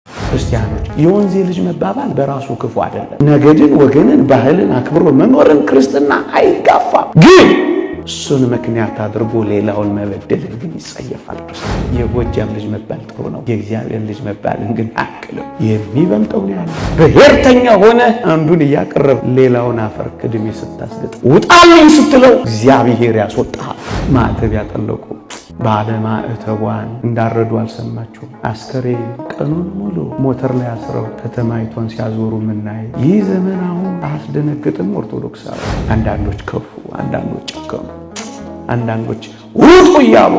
ክርስቲያኖች የወንዜ ልጅ መባባል በራሱ ክፉ አይደለም። ነገድን፣ ወገንን፣ ባህልን አክብሮ መኖርን ክርስትና አይጋፋም። ግን እሱን ምክንያት አድርጎ ሌላውን መበደልን ግን ይጸየፋል። የጎጃም ልጅ መባል ጥሩ ነው። የእግዚአብሔር ልጅ መባልን ግን አክልም። የሚበልጠው ነው ያለ ብሔርተኛ ሆነ አንዱን እያቀረብ ሌላውን አፈር ክድሜ ስታስገጥ ውጣልኝ ስትለው እግዚአብሔር ያስወጣል። ማዕተብ ያጠለቁ ባለማዕተቧን እንዳረዱ አልሰማችሁም? አስከሬን ቀኑን ሙሉ ሞተር ላይ አስረው ከተማይቷን ሲያዞሩ ምናይ። ይህ ዘመን አሁን አያስደነግጥም? ኦርቶዶክሳዊ አንዳንዶች ከፉ፣ አንዳንዶች ጨከኑ፣ አንዳንዶች ውጡ እያሉ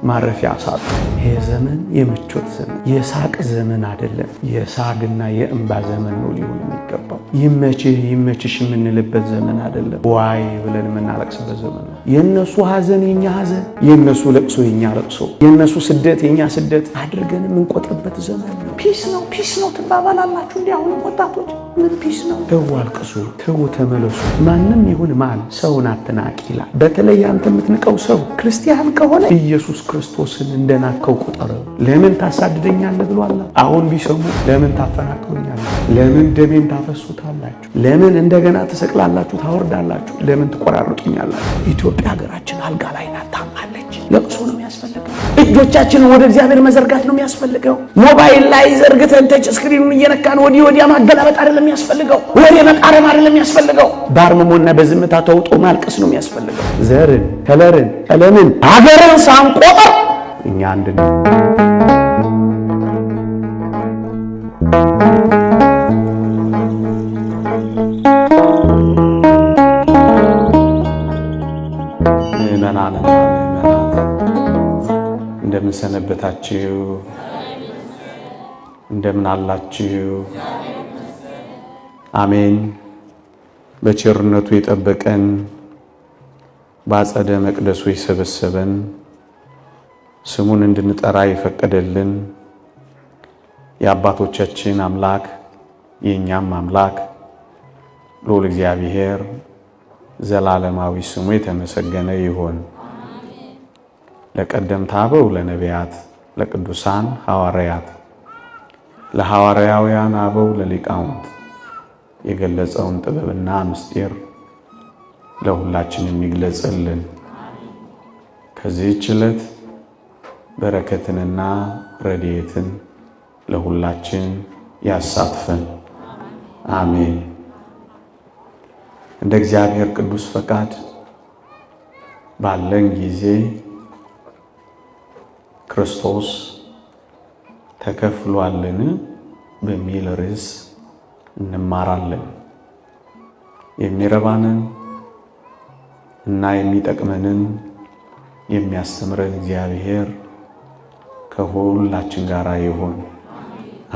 ማረፊያ ሳጡ። ይሄ ዘመን የምቾት ዘመን፣ የሳቅ ዘመን አይደለም። የሳግና የእንባ ዘመን ነው ሊሆን የሚገባው። ይመችህ ይመችሽ የምንልበት ዘመን አይደለም። ዋይ ብለን የምናለቅስበት ዘመን ነው። የነሱ ሐዘን የኛ ሐዘን፣ የነሱ ለቅሶ የኛ ለቅሶ፣ የነሱ ስደት የኛ ስደት አድርገን የምንቆጥርበት ዘመን ነው። ፒስ ነው ፒስ ነው ትባባላላችሁ። እንዲህ አሁን ወጣቶች ምን ፒስ ነው? ተው አልቅሱ፣ ተው ተመለሱ። ማንም ይሁን ማን ሰውን አትናቅ ይላል። በተለይ አንተ የምትንቀው ሰው ክርስቲያን ከሆነ ኢየሱስ ክርስቶስን እንደናከው ቁጠረው። ለምን ታሳድደኛለህ ብሏል። አሁን ቢሰሙ ለምን ታፈናቅሉኛለህ? ለምን ደሜን ታፈሱታላችሁ? ለምን እንደገና ትሰቅላላችሁ፣ ታወርዳላችሁ? ለምን ትቆራርጡኛላችሁ? ኢትዮጵያ ሀገራችን አልጋ ላይ ናት፣ ታማለች። ለቅሶ ነው የሚያስፈልገው። እጆቻችንን ወደ እግዚአብሔር መዘርጋት ነው የሚያስፈልገው። ሞባይል ላይ ዘርግተን ተች ስክሪኑን እየነካን ወዲህ ወዲያ ማገላበጥ አይደለም የሚያስፈልገው። ወሬ መቃረም አይደለም የሚያስፈልገው። በአርምሞና በዝምታ ተውጦ ማልቀስ ነው የሚያስፈልገው። ዘርን፣ ከለርን፣ ቀለምን፣ ሀገርን ሳንቆጥር እኛ አንድ ነው። ምእመናን እንደምን ሰነበታችሁ? እንደምን አላችሁ? አሜን። በቸርነቱ የጠበቀን በአጸደ መቅደሱ የሰበሰበን ስሙን እንድንጠራ የፈቀደልን የአባቶቻችን አምላክ የእኛም አምላክ ልዑል እግዚአብሔር ዘላለማዊ ስሙ የተመሰገነ ይሁን። ለቀደምት አበው ለነቢያት፣ ለቅዱሳን ሐዋርያት፣ ለሐዋርያውያን አበው ለሊቃውንት የገለጸውን ጥበብና ምስጢር ለሁላችን የሚግለጽልን ከዚህች ዕለት በረከትንና ረድኤትን ለሁላችን ያሳትፈን። አሜን። እንደ እግዚአብሔር ቅዱስ ፈቃድ ባለን ጊዜ ክርስቶስ ተከፍሏልን በሚል ርዕስ እንማራለን። የሚረባንን እና የሚጠቅመንን የሚያስተምረን እግዚአብሔር ከሁላችን ጋር ይሁን።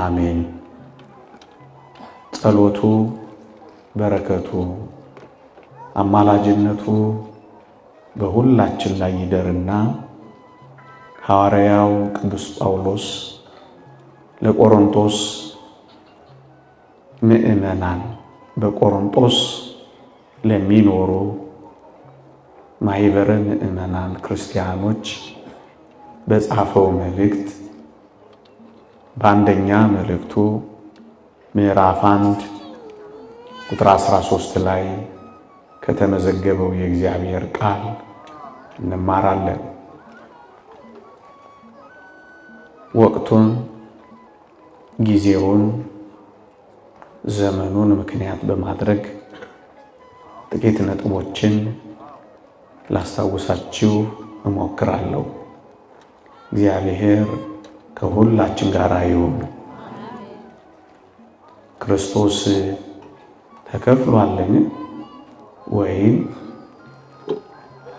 አሜን። ጸሎቱ፣ በረከቱ፣ አማላጅነቱ በሁላችን ላይ ይደርና ሐዋርያው ቅዱስ ጳውሎስ ለቆሮንቶስ ምእመናን በቆሮንቶስ ለሚኖሩ ማህበረ ምእመናን ክርስቲያኖች በጻፈው መልእክት በአንደኛ መልእክቱ ምዕራፍ 1 ቁጥር 13 ላይ ከተመዘገበው የእግዚአብሔር ቃል እንማራለን። ወቅቱን፣ ጊዜውን፣ ዘመኑን ምክንያት በማድረግ ጥቂት ነጥቦችን ላስታውሳችሁ እሞክራለሁ። እግዚአብሔር ከሁላችን ጋር ይሁን። ክርስቶስ ተከፍሏልን ወይም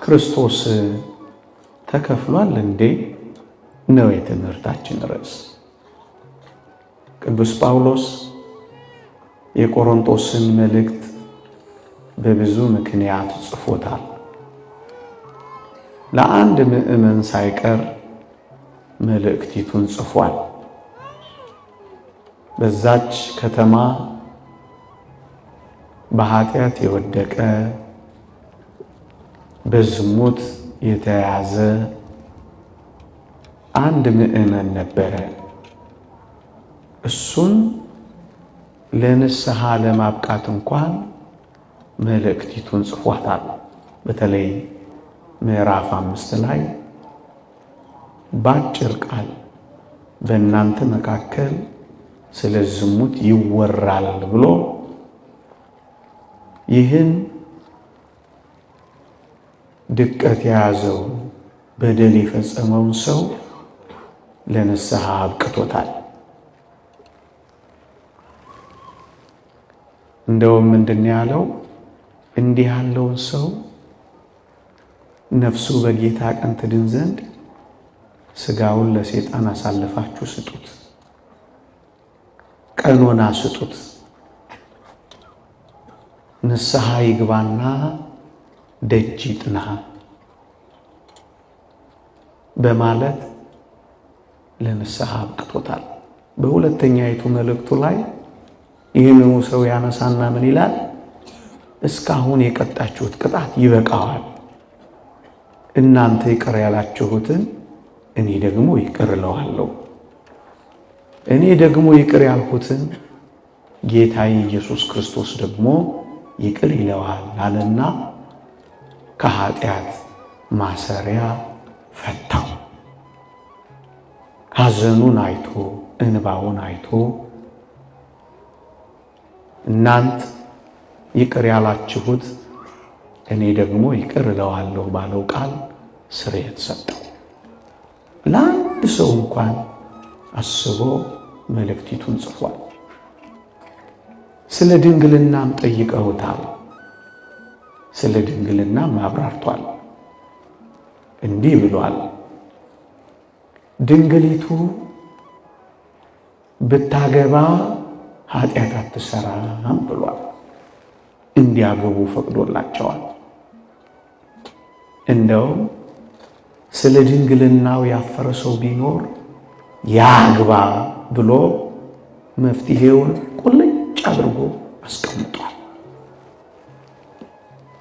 ክርስቶስ ተከፍሏል እንዴ ነው የትምህርታችን ርዕስ። ቅዱስ ጳውሎስ የቆሮንቶስን መልእክት በብዙ ምክንያት ጽፎታል። ለአንድ ምእመን ሳይቀር መልእክቲቱን ጽፏል። በዛች ከተማ በኃጢአት የወደቀ በዝሙት የተያዘ አንድ ምእመን ነበረ። እሱን ለንስሐ ለማብቃት እንኳን መልእክቲቱን ጽፏታል። በተለይ ምዕራፍ 5 ላይ ባጭር ቃል በእናንተ መካከል ስለ ዝሙት ይወራል ብሎ ይህን ድቀት የያዘው በደል የፈጸመውን ሰው ለንስሐ አብቅቶታል። እንደውም ምንድን ያለው እንዲህ ያለውን ሰው ነፍሱ በጌታ ቀን ትድን ዘንድ ሥጋውን ለሰይጣን አሳልፋችሁ ስጡት፣ ቀኖና ስጡት፣ ንስሐ ይግባና ደጅ ይጥና በማለት ለንስሐ አብቅቶታል። በሁለተኛይቱ መልእክቱ ላይ ይህንኑ ሰው ያነሳና ምን ይላል? እስካሁን የቀጣችሁት ቅጣት ይበቃዋል። እናንተ ይቅር ያላችሁትን እኔ ደግሞ ይቅር እለዋለሁ። እኔ ደግሞ ይቅር ያልሁትን ጌታዬ ኢየሱስ ክርስቶስ ደግሞ ይቅር ይለዋል አለና ከኃጢአት ማሰሪያ ፈታው። ሐዘኑን አይቶ እንባውን አይቶ እናንት ይቅር ያላችሁት እኔ ደግሞ ይቅር እለዋለሁ ባለው ቃል ስርየት ሰጠው። ለአንድ ሰው እንኳን አስቦ መልእክቲቱን ጽፏል። ስለ ድንግልናም ጠይቀውታል። ስለ ድንግልናም አብራርቷል። እንዲህ ብሏል። ድንግሊቱ ብታገባ ኃጢአት አትሰራም ብሏል። እንዲያገቡ ፈቅዶላቸዋል። እንደውም ስለ ድንግልናው ያፈረ ሰው ቢኖር ያግባ ብሎ መፍትሄውን ቁልጭ አድርጎ አስቀምጧል።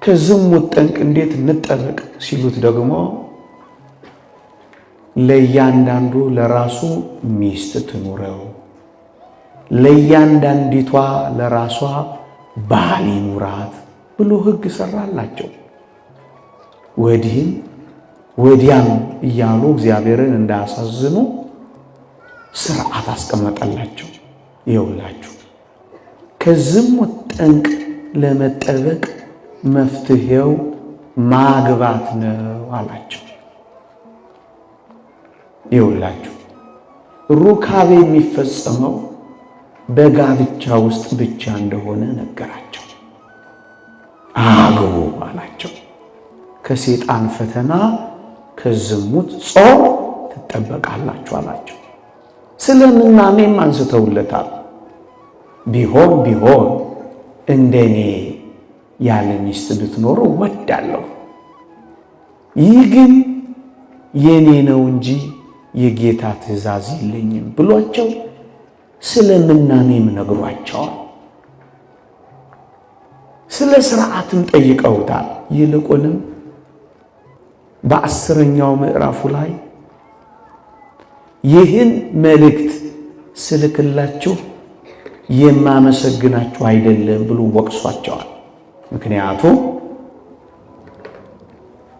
ከዝሙት ጠንቅ እንዴት እንጠበቅ ሲሉት ደግሞ ለእያንዳንዱ ለራሱ ሚስት ትኑረው፣ ለእያንዳንዲቷ ለራሷ ባል ይኑራት ብሎ ሕግ ሰራላቸው። ወዲህም ወዲያም እያሉ እግዚአብሔርን እንዳያሳዝኑ ስርዓት አስቀመጠላቸው። ይኸውላችሁ ከዝሙት ጠንቅ ለመጠበቅ መፍትሄው ማግባት ነው አላቸው። ይኸውላችሁ ሩካቤ የሚፈጸመው በጋብቻ ውስጥ ብቻ እንደሆነ ነገራቸው። አግቡ አላቸው። ከሰይጣን ፈተና ከዝሙት ጾም ትጠበቃላችሁ አላቸው። ስለ ምናኔም አንስተውለታል። ቢሆን እንደኔ ያለ ሚስት ብትኖሩ ወዳለሁ፣ ይህ ግን የኔ ነው እንጂ የጌታ ትእዛዝ የለኝም ብሏቸው ስለ ምናኔም ነግሯቸዋል። ስለ ሥርዓትም ጠይቀውታል። ይልቁንም በ10ኛው ምዕራፉ ላይ ይህን መልእክት ስልክላችሁ የማመሰግናችሁ አይደለም ብሎ ወቅሷቸዋል። ምክንያቱም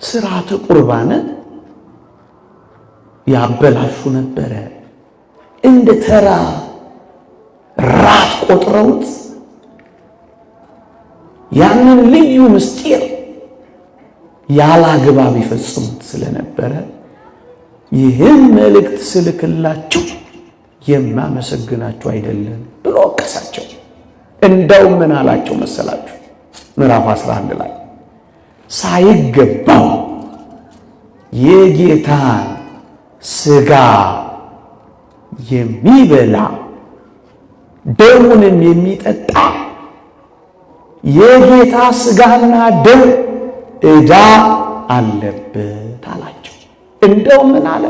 ሥርዓተ ቁርባንን ያበላሹ ነበረ። እንደ ተራ ራት ቆጥረውት ያንን ልዩ ምስጢር ያላግባብ ይፈጽሙት ስለነበረ ይህን መልእክት ስልክላችሁ የማመሰግናችሁ አይደለም ብሎ ወቀሳቸው። እንደውም ምን አላቸው መሰላችሁ? ምዕራፍ 11 ላይ ሳይገባው የጌታን ሥጋ የሚበላ ደሙንም የሚጠጣ የጌታ ሥጋና ደም ዕዳ አለበት አላቸው። እንደው ምን አለ?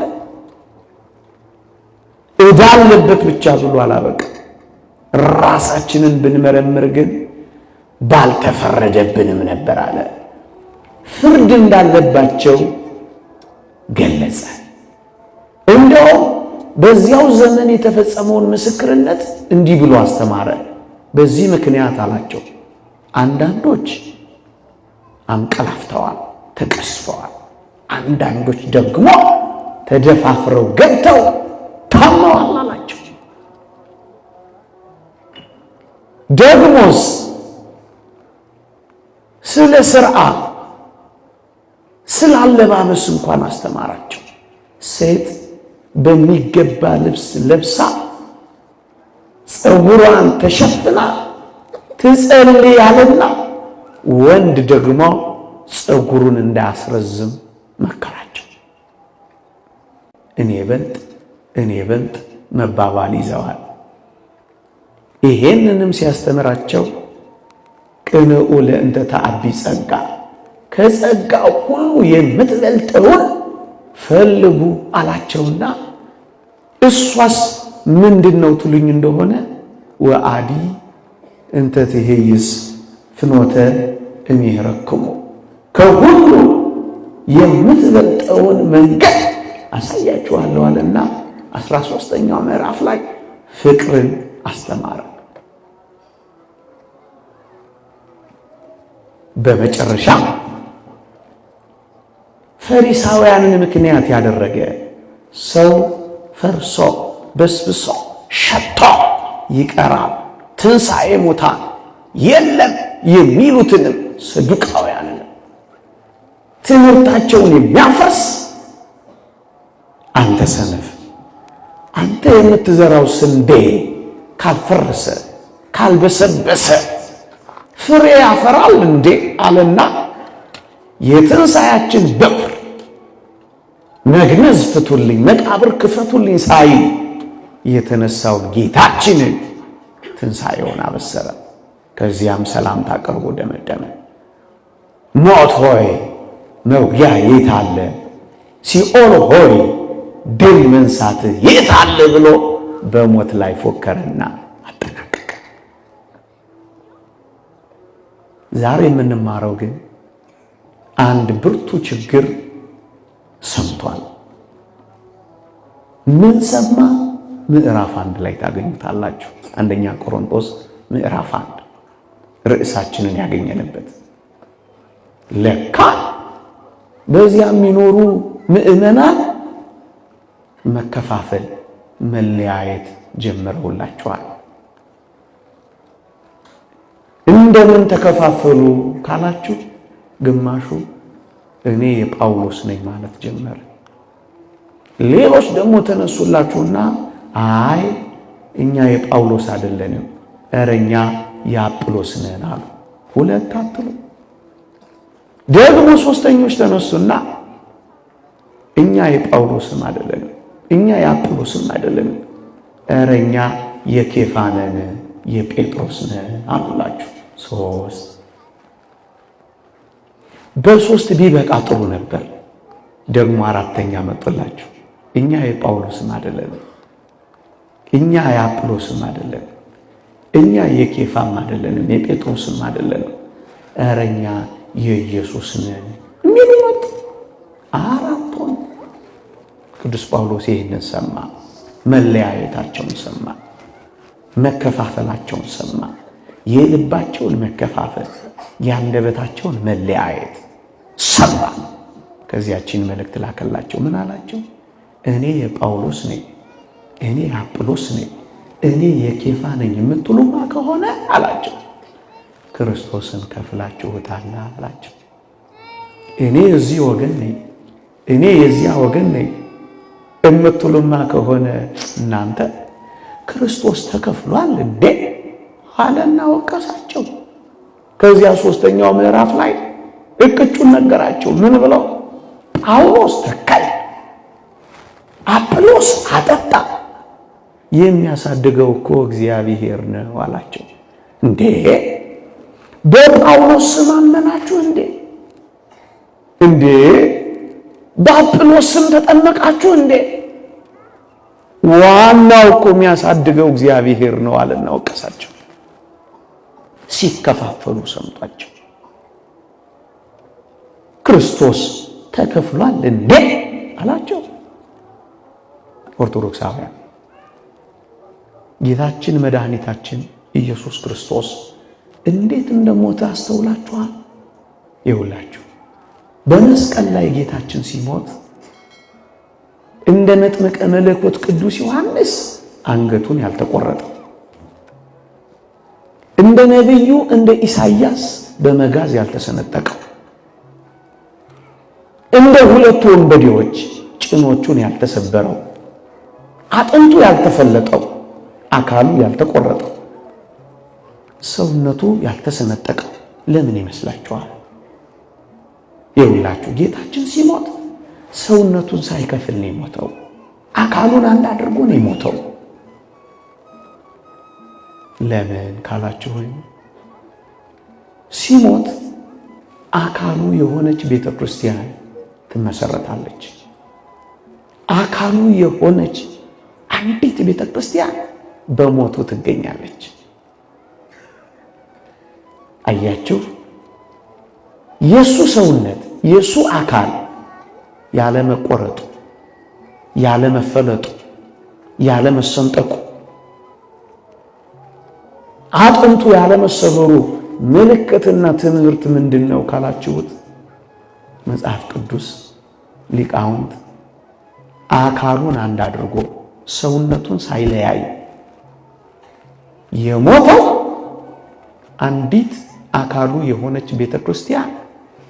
ዕዳ አለበት ብቻ ብሎ አላበቃ። ራሳችንን ብንመረምር ግን ባልተፈረደብንም ነበር አለ። ፍርድ እንዳለባቸው ገለጸ። እንደው በዚያው ዘመን የተፈጸመውን ምስክርነት እንዲህ ብሎ አስተማረ። በዚህ ምክንያት አላቸው አንዳንዶች አንቀላፍተዋል፣ ተቀስፈዋል። አንዳንዶች ደግሞ ተደፋፍረው ገብተው ታመዋል አላቸው። ደግሞስ ስለ ሥርዓት ስለ አለባበስ እንኳን አስተማራቸው። ሴት በሚገባ ልብስ ለብሳ ፀጉሯን ተሸፍና ትጸልያለና ወንድ ደግሞ ፀጉሩን እንዳያስረዝም መከራቸው። እኔ በልጥ መባባል ይዘዋል። ይሄንንም ሲያስተምራቸው ቅንኡ ለእንተ ተዓቢ ጸጋ፣ ከጸጋው ሁሉ የምትበልጠውን ፈልጉ አላቸውና እሷስ ምንድነው ትሉኝ እንደሆነ ወአዲ እንተ ትሄይስ ፍኖተ እምይረክሙ፣ ከሁሉ የምትበልጠውን መንገድ አሳያችኋለሁ አለና 13ኛው ምዕራፍ ላይ ፍቅርን አስተማረ። በመጨረሻ ፈሪሳውያንን ምክንያት ያደረገ ሰው ፈርሶ በስብሶ ሸቶ ይቀራል፣ ትንሣኤ ሙታን የለም የሚሉትንም ሰዱቃውያንን ትምህርታቸውን የሚያፈርስ አንተ ሰነፍ፣ አንተ የምትዘራው ስንዴ ካልፈረሰ ካልበሰበሰ ፍሬ ያፈራል እንዴ አለና የትንሣኤያችን በኩር መግነዝ ፍቱልኝ፣ መቃብር ክፈቱልኝ ሳይ የተነሳው ጌታችንን ትንሣኤውን አበሰረ። ከዚያም ሰላምታ አቅርቦ ደመደመ። ሞት ሆይ መውጊያ የት አለ? ሲኦል ሆይ ድል መንሳትህ የት አለ? ብሎ በሞት ላይ ፎከረና አጠናቀቀ። ዛሬ የምንማረው ግን አንድ ብርቱ ችግር ሰምቷል። ምን ሰማ? ምዕራፍ 1 ላይ ታገኙታላችሁ። አንደኛ ቆሮንቶስ ምዕራፍ 1 ርዕሳችንን ያገኘንበት። ለካ በዚያ የሚኖሩ ምዕመናን መከፋፈል፣ መለያየት ጀምረውላቸዋል። እንደምን ተከፋፈሉ ካላችሁ ግማሹ እኔ የጳውሎስ ነኝ ማለት ጀመረ። ሌሎች ደግሞ ተነሱላችሁና አይ እኛ የጳውሎስ አይደለንም፣ ኧረ እኛ የአጵሎስ ነን አሉ። ሁለት አትሉ። ደግሞ ሶስተኞች ተነሱና እኛ የጳውሎስም አይደለንም፣ እኛ የአጵሎስም አይደለንም፣ ኧረ እኛ የኬፋ ነን፣ የጴጥሮስ ነን አሉላችሁ። ሶስት በሶስት ቢበቃ ጥሩ ነበር። ደግሞ አራተኛ መጡላችሁ። እኛ የጳውሎስም አይደለንም፣ እኛ የአጵሎስም አይደለንም፣ እኛ የኬፋም አይደለንም፣ የጴጥሮስም አይደለንም፣ ኧረ እኛ የኢየሱስ ነን የሚሉ መጡ። አራቱን ቅዱስ ጳውሎስ ይህንን ሰማ። መለያየታቸውን ሰማ። መከፋፈላቸውን ሰማ። የልባቸውን መከፋፈል፣ የአንደበታቸውን መለያየት ሰማ። ከዚያችን መልእክት ላከላቸው። ምን አላቸው? እኔ የጳውሎስ ነኝ፣ እኔ የአጵሎስ ነኝ፣ እኔ የኬፋ ነኝ የምትሉማ ከሆነ አላቸው ክርስቶስን ከፍላችሁታል አላቸው። እኔ የዚህ ወገን ነኝ፣ እኔ የዚያ ወገን ነኝ የምትሉማ ከሆነ እናንተ ክርስቶስ ተከፍሏል እንዴ አለና ወቀሳቸው። ከዚያ 3ኛው ምዕራፍ ላይ እቅጩን ነገራቸው። ምን ብለው? ጳውሎስ ተከለ፣ አጵሎስ አጠጣ፣ የሚያሳድገው እኮ እግዚአብሔር ነው አላቸው። እንዴ በጳውሎስ ስም አመናችሁ እንዴ? እንዴ በአጵሎስ ስም ተጠመቃችሁ እንዴ? ዋናው እኮ የሚያሳድገው እግዚአብሔር ነው አለና ወቀሳቸው። ሲከፋፈሉ ሰምቷቸው ክርስቶስ ተከፍሏል እንዴ አላቸው። ኦርቶዶክሳውያን ጌታችን መድኃኒታችን ኢየሱስ ክርስቶስ እንዴት እንደሞተ አስተውላችኋል? ይውላችሁ በመስቀል ላይ ጌታችን ሲሞት እንደ መጥምቀ መለኮት ቅዱስ ዮሐንስ አንገቱን ያልተቆረጠ፣ እንደ ነቢዩ እንደ ኢሳይያስ በመጋዝ ያልተሰነጠቀው፣ እንደ ሁለቱ ወንበዴዎች ጭኖቹን ያልተሰበረው፣ አጥንቱ ያልተፈለጠው፣ አካሉ ያልተቆረጠው፣ ሰውነቱ ያልተሰነጠቀው ለምን ይመስላችኋል? ይውላችሁ ጌታችን ሲሞት ሰውነቱን ሳይከፍል ነው የሞተው። አካሉን አንድ አድርጎ ነው የሞተው። ለምን ካላችሁኝ ሲሞት አካሉ የሆነች ቤተክርስቲያን ትመሰረታለች። አካሉ የሆነች አንዲት ቤተክርስቲያን በሞቱ ትገኛለች። አያችሁ የሱ ሰውነት የሱ አካል ያለ መቆረጡ፣ ያለ መፈለጡ፣ ያለ መሰንጠቁ፣ አጥንቱ ያለ መሰበሩ ምልክትና ትምህርት ምንድነው ካላችሁት መጽሐፍ ቅዱስ ሊቃውንት አካሉን አንድ አድርጎ ሰውነቱን ሳይለያይ የሞተው አንዲት አካሉ የሆነች ቤተክርስቲያን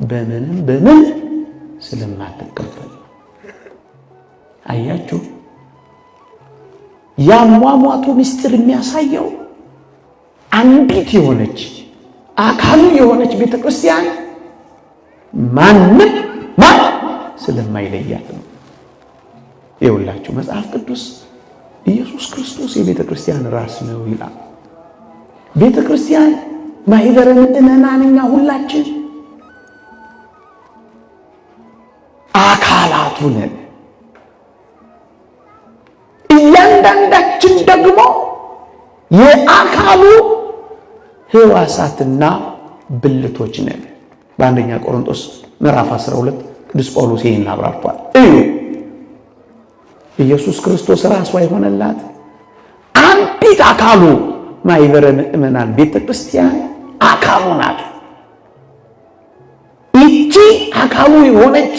በምን ስለማትከፈል። አያችሁ ያሟሟቱ ምስጢር የሚያሳየው አንዲት የሆነች አካሉ የሆነች ቤተክርስቲያን ማንም ስለማይለያት ነው። ይኸውላችሁ መጽሐፍ ቅዱስ ኢየሱስ ክርስቶስ የቤተክርስቲያን ራስ ነው ይላል። ቤተክርስቲያን ማህበረ ምእመናንና ሁላችን አካላቱ ነን። እያንዳንዳችን ደግሞ የአካሉ ሕዋሳትና ብልቶች ነን። በአንደኛ ቆሮንቶስ ምዕራፍ 12 ቅዱስ ጳውሎስ ይህን አብራርቷል። ኢየሱስ ክርስቶስ ራሷ የሆነላት አንዲት አካሉ ማህበረ ምእመናን ቤተክርስቲያን አካሉ ናት። ይቺ አካሉ የሆነች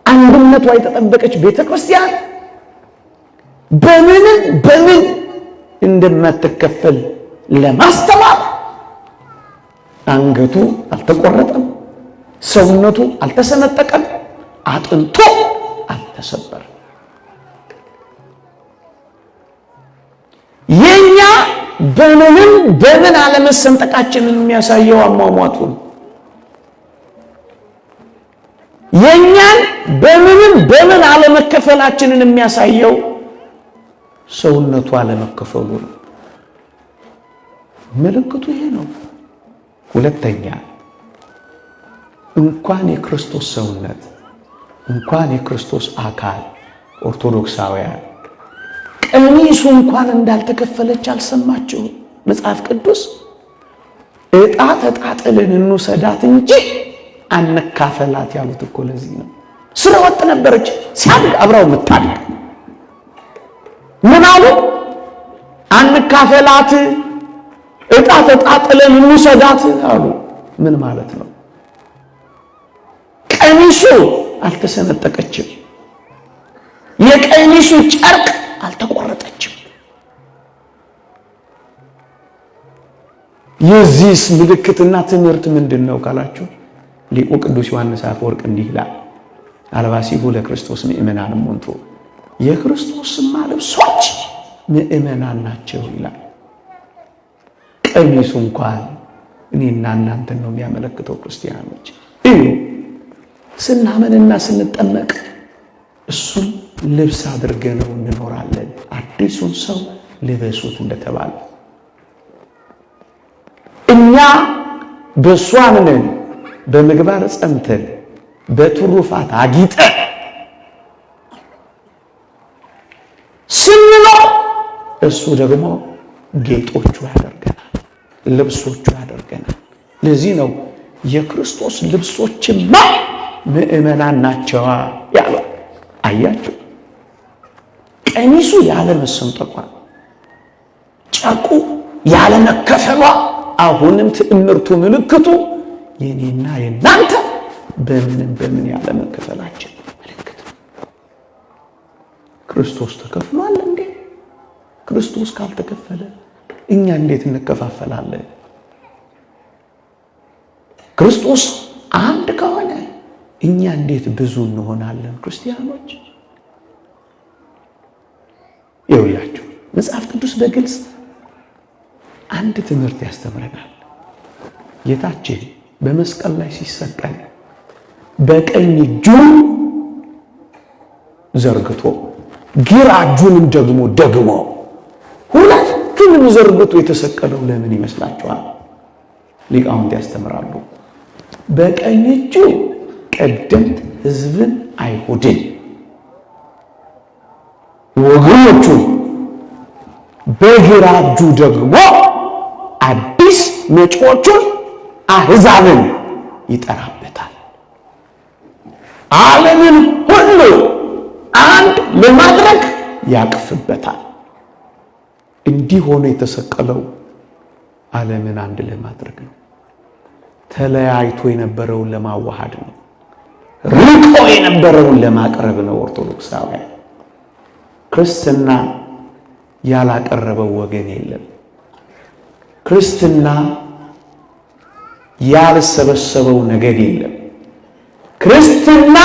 አንድነቷ የተጠበቀች ቤተክርስቲያን በምን እንደማትከፈል ለማስተማር አንገቱ አልተቆረጠም፣ ሰውነቱ አልተሰነጠቀም፣ አጥንቱ አልተሰበረም። የኛ በምን አለመሰንጠቃችንን የሚያሳየው አሟሟቱ ነው። የኛን በምን አለመከፈላችንን የሚያሳየው ሰውነቱ አለመከፈሉ ነው። ምልክቱ ይሄ ነው። ሁለተኛ እንኳን የክርስቶስ ሰውነት እንኳን የክርስቶስ አካል ኦርቶዶክሳውያን ቀሚሱ እንኳን እንዳልተከፈለች አልሰማችሁ? መጽሐፍ ቅዱስ ዕጣ ተጣጥለን እንውሰዳት እንጂ አንካፈላት ያሉት እኮ ለዚህ ነው። ስለወጥ ነበረች ሲያድግ አብራው የምታድግ ምን አሉ? አንካፈላት፣ ዕጣ ተጣጥለን እንውሰዳት አሉ። ምን ማለት ነው? ቀሚሱ አልተሰነጠቀችም፣ የቀሚሱ ጨርቅ አልተቆረጠችም። የዚህስ ምልክትና ትምህርት ምንድነው ካላችሁ ሊቁ ቅዱስ ዮሐንስ አፈወርቅ እንዲህ ይላል፣ አልባሲሁ ለክርስቶስ ምእመናን እሙንቱ፣ የክርስቶስማ ልብሶች ምእመናን ናቸው ይላል። ቀሚሱ እንኳን እኔና እናንተን ነው የሚያመለክተው። ክርስቲያኖች እዩ፣ ስናምንና ስንጠመቅ እሱን ልብስ አድርገነው እንኖራለን። አዲሱን ሰው ልበሱት እንደተባለ እኛ በእሱ አምነን በምግባር ጸንተን በትሩፋት አጊጠ ስንኖር እሱ ደግሞ ጌጦቹ ያደርገናል፣ ልብሶቹ ያደርገናል። ለዚህ ነው የክርስቶስ ልብሶችማ ምእመናን ናቸው ያለው። አያችሁ፣ ቀሚሱ ያለ መሰንጠቋ፣ ጨርቁ ያለ መከፈሏ፣ አሁንም ትዕምርቱ ምልክቱ የኔና የናንተ በምን ያለ መከፈላችን ምልክት ነው። ክርስቶስ ተከፍሏል እንዴ? ክርስቶስ ካልተከፈለ እኛ እንዴት እንከፋፈላለን? ክርስቶስ አንድ ከሆነ እኛ እንዴት ብዙ እንሆናለን? ክርስቲያኖች ይውላችሁ፣ መጽሐፍ ቅዱስ በግልጽ አንድ ትምህርት ያስተምረናል። ጌታችን በመስቀል ላይ ሲሰቀል በቀኝ እጁ ዘርግቶ ግራ እጁንም ደግሞ ሁለቱንም ዘርግቶ የተሰቀለው ለምን ይመስላችኋል? ሊቃውንት ያስተምራሉ። በቀኝ እጁ ቀደምት ሕዝብን አይሁድን ወገኖቹን፣ በግራ እጁ ደግሞ አዲስ መጪዎቹን አሕዛብን ይጠራበታል። ዓለምን ሁሉ አንድ ለማድረግ ያቅፍበታል። እንዲህ ሆኖ የተሰቀለው ዓለምን አንድ ለማድረግ ነው። ተለያይቶ የነበረውን ለማዋሃድ ነው። ርቆ የነበረውን ለማቅረብ ነው። ኦርቶዶክሳውያን ክርስትና ያላቀረበው ወገን የለም። ክርስትና ያልሰበሰበው ነገድ የለም። ክርስትና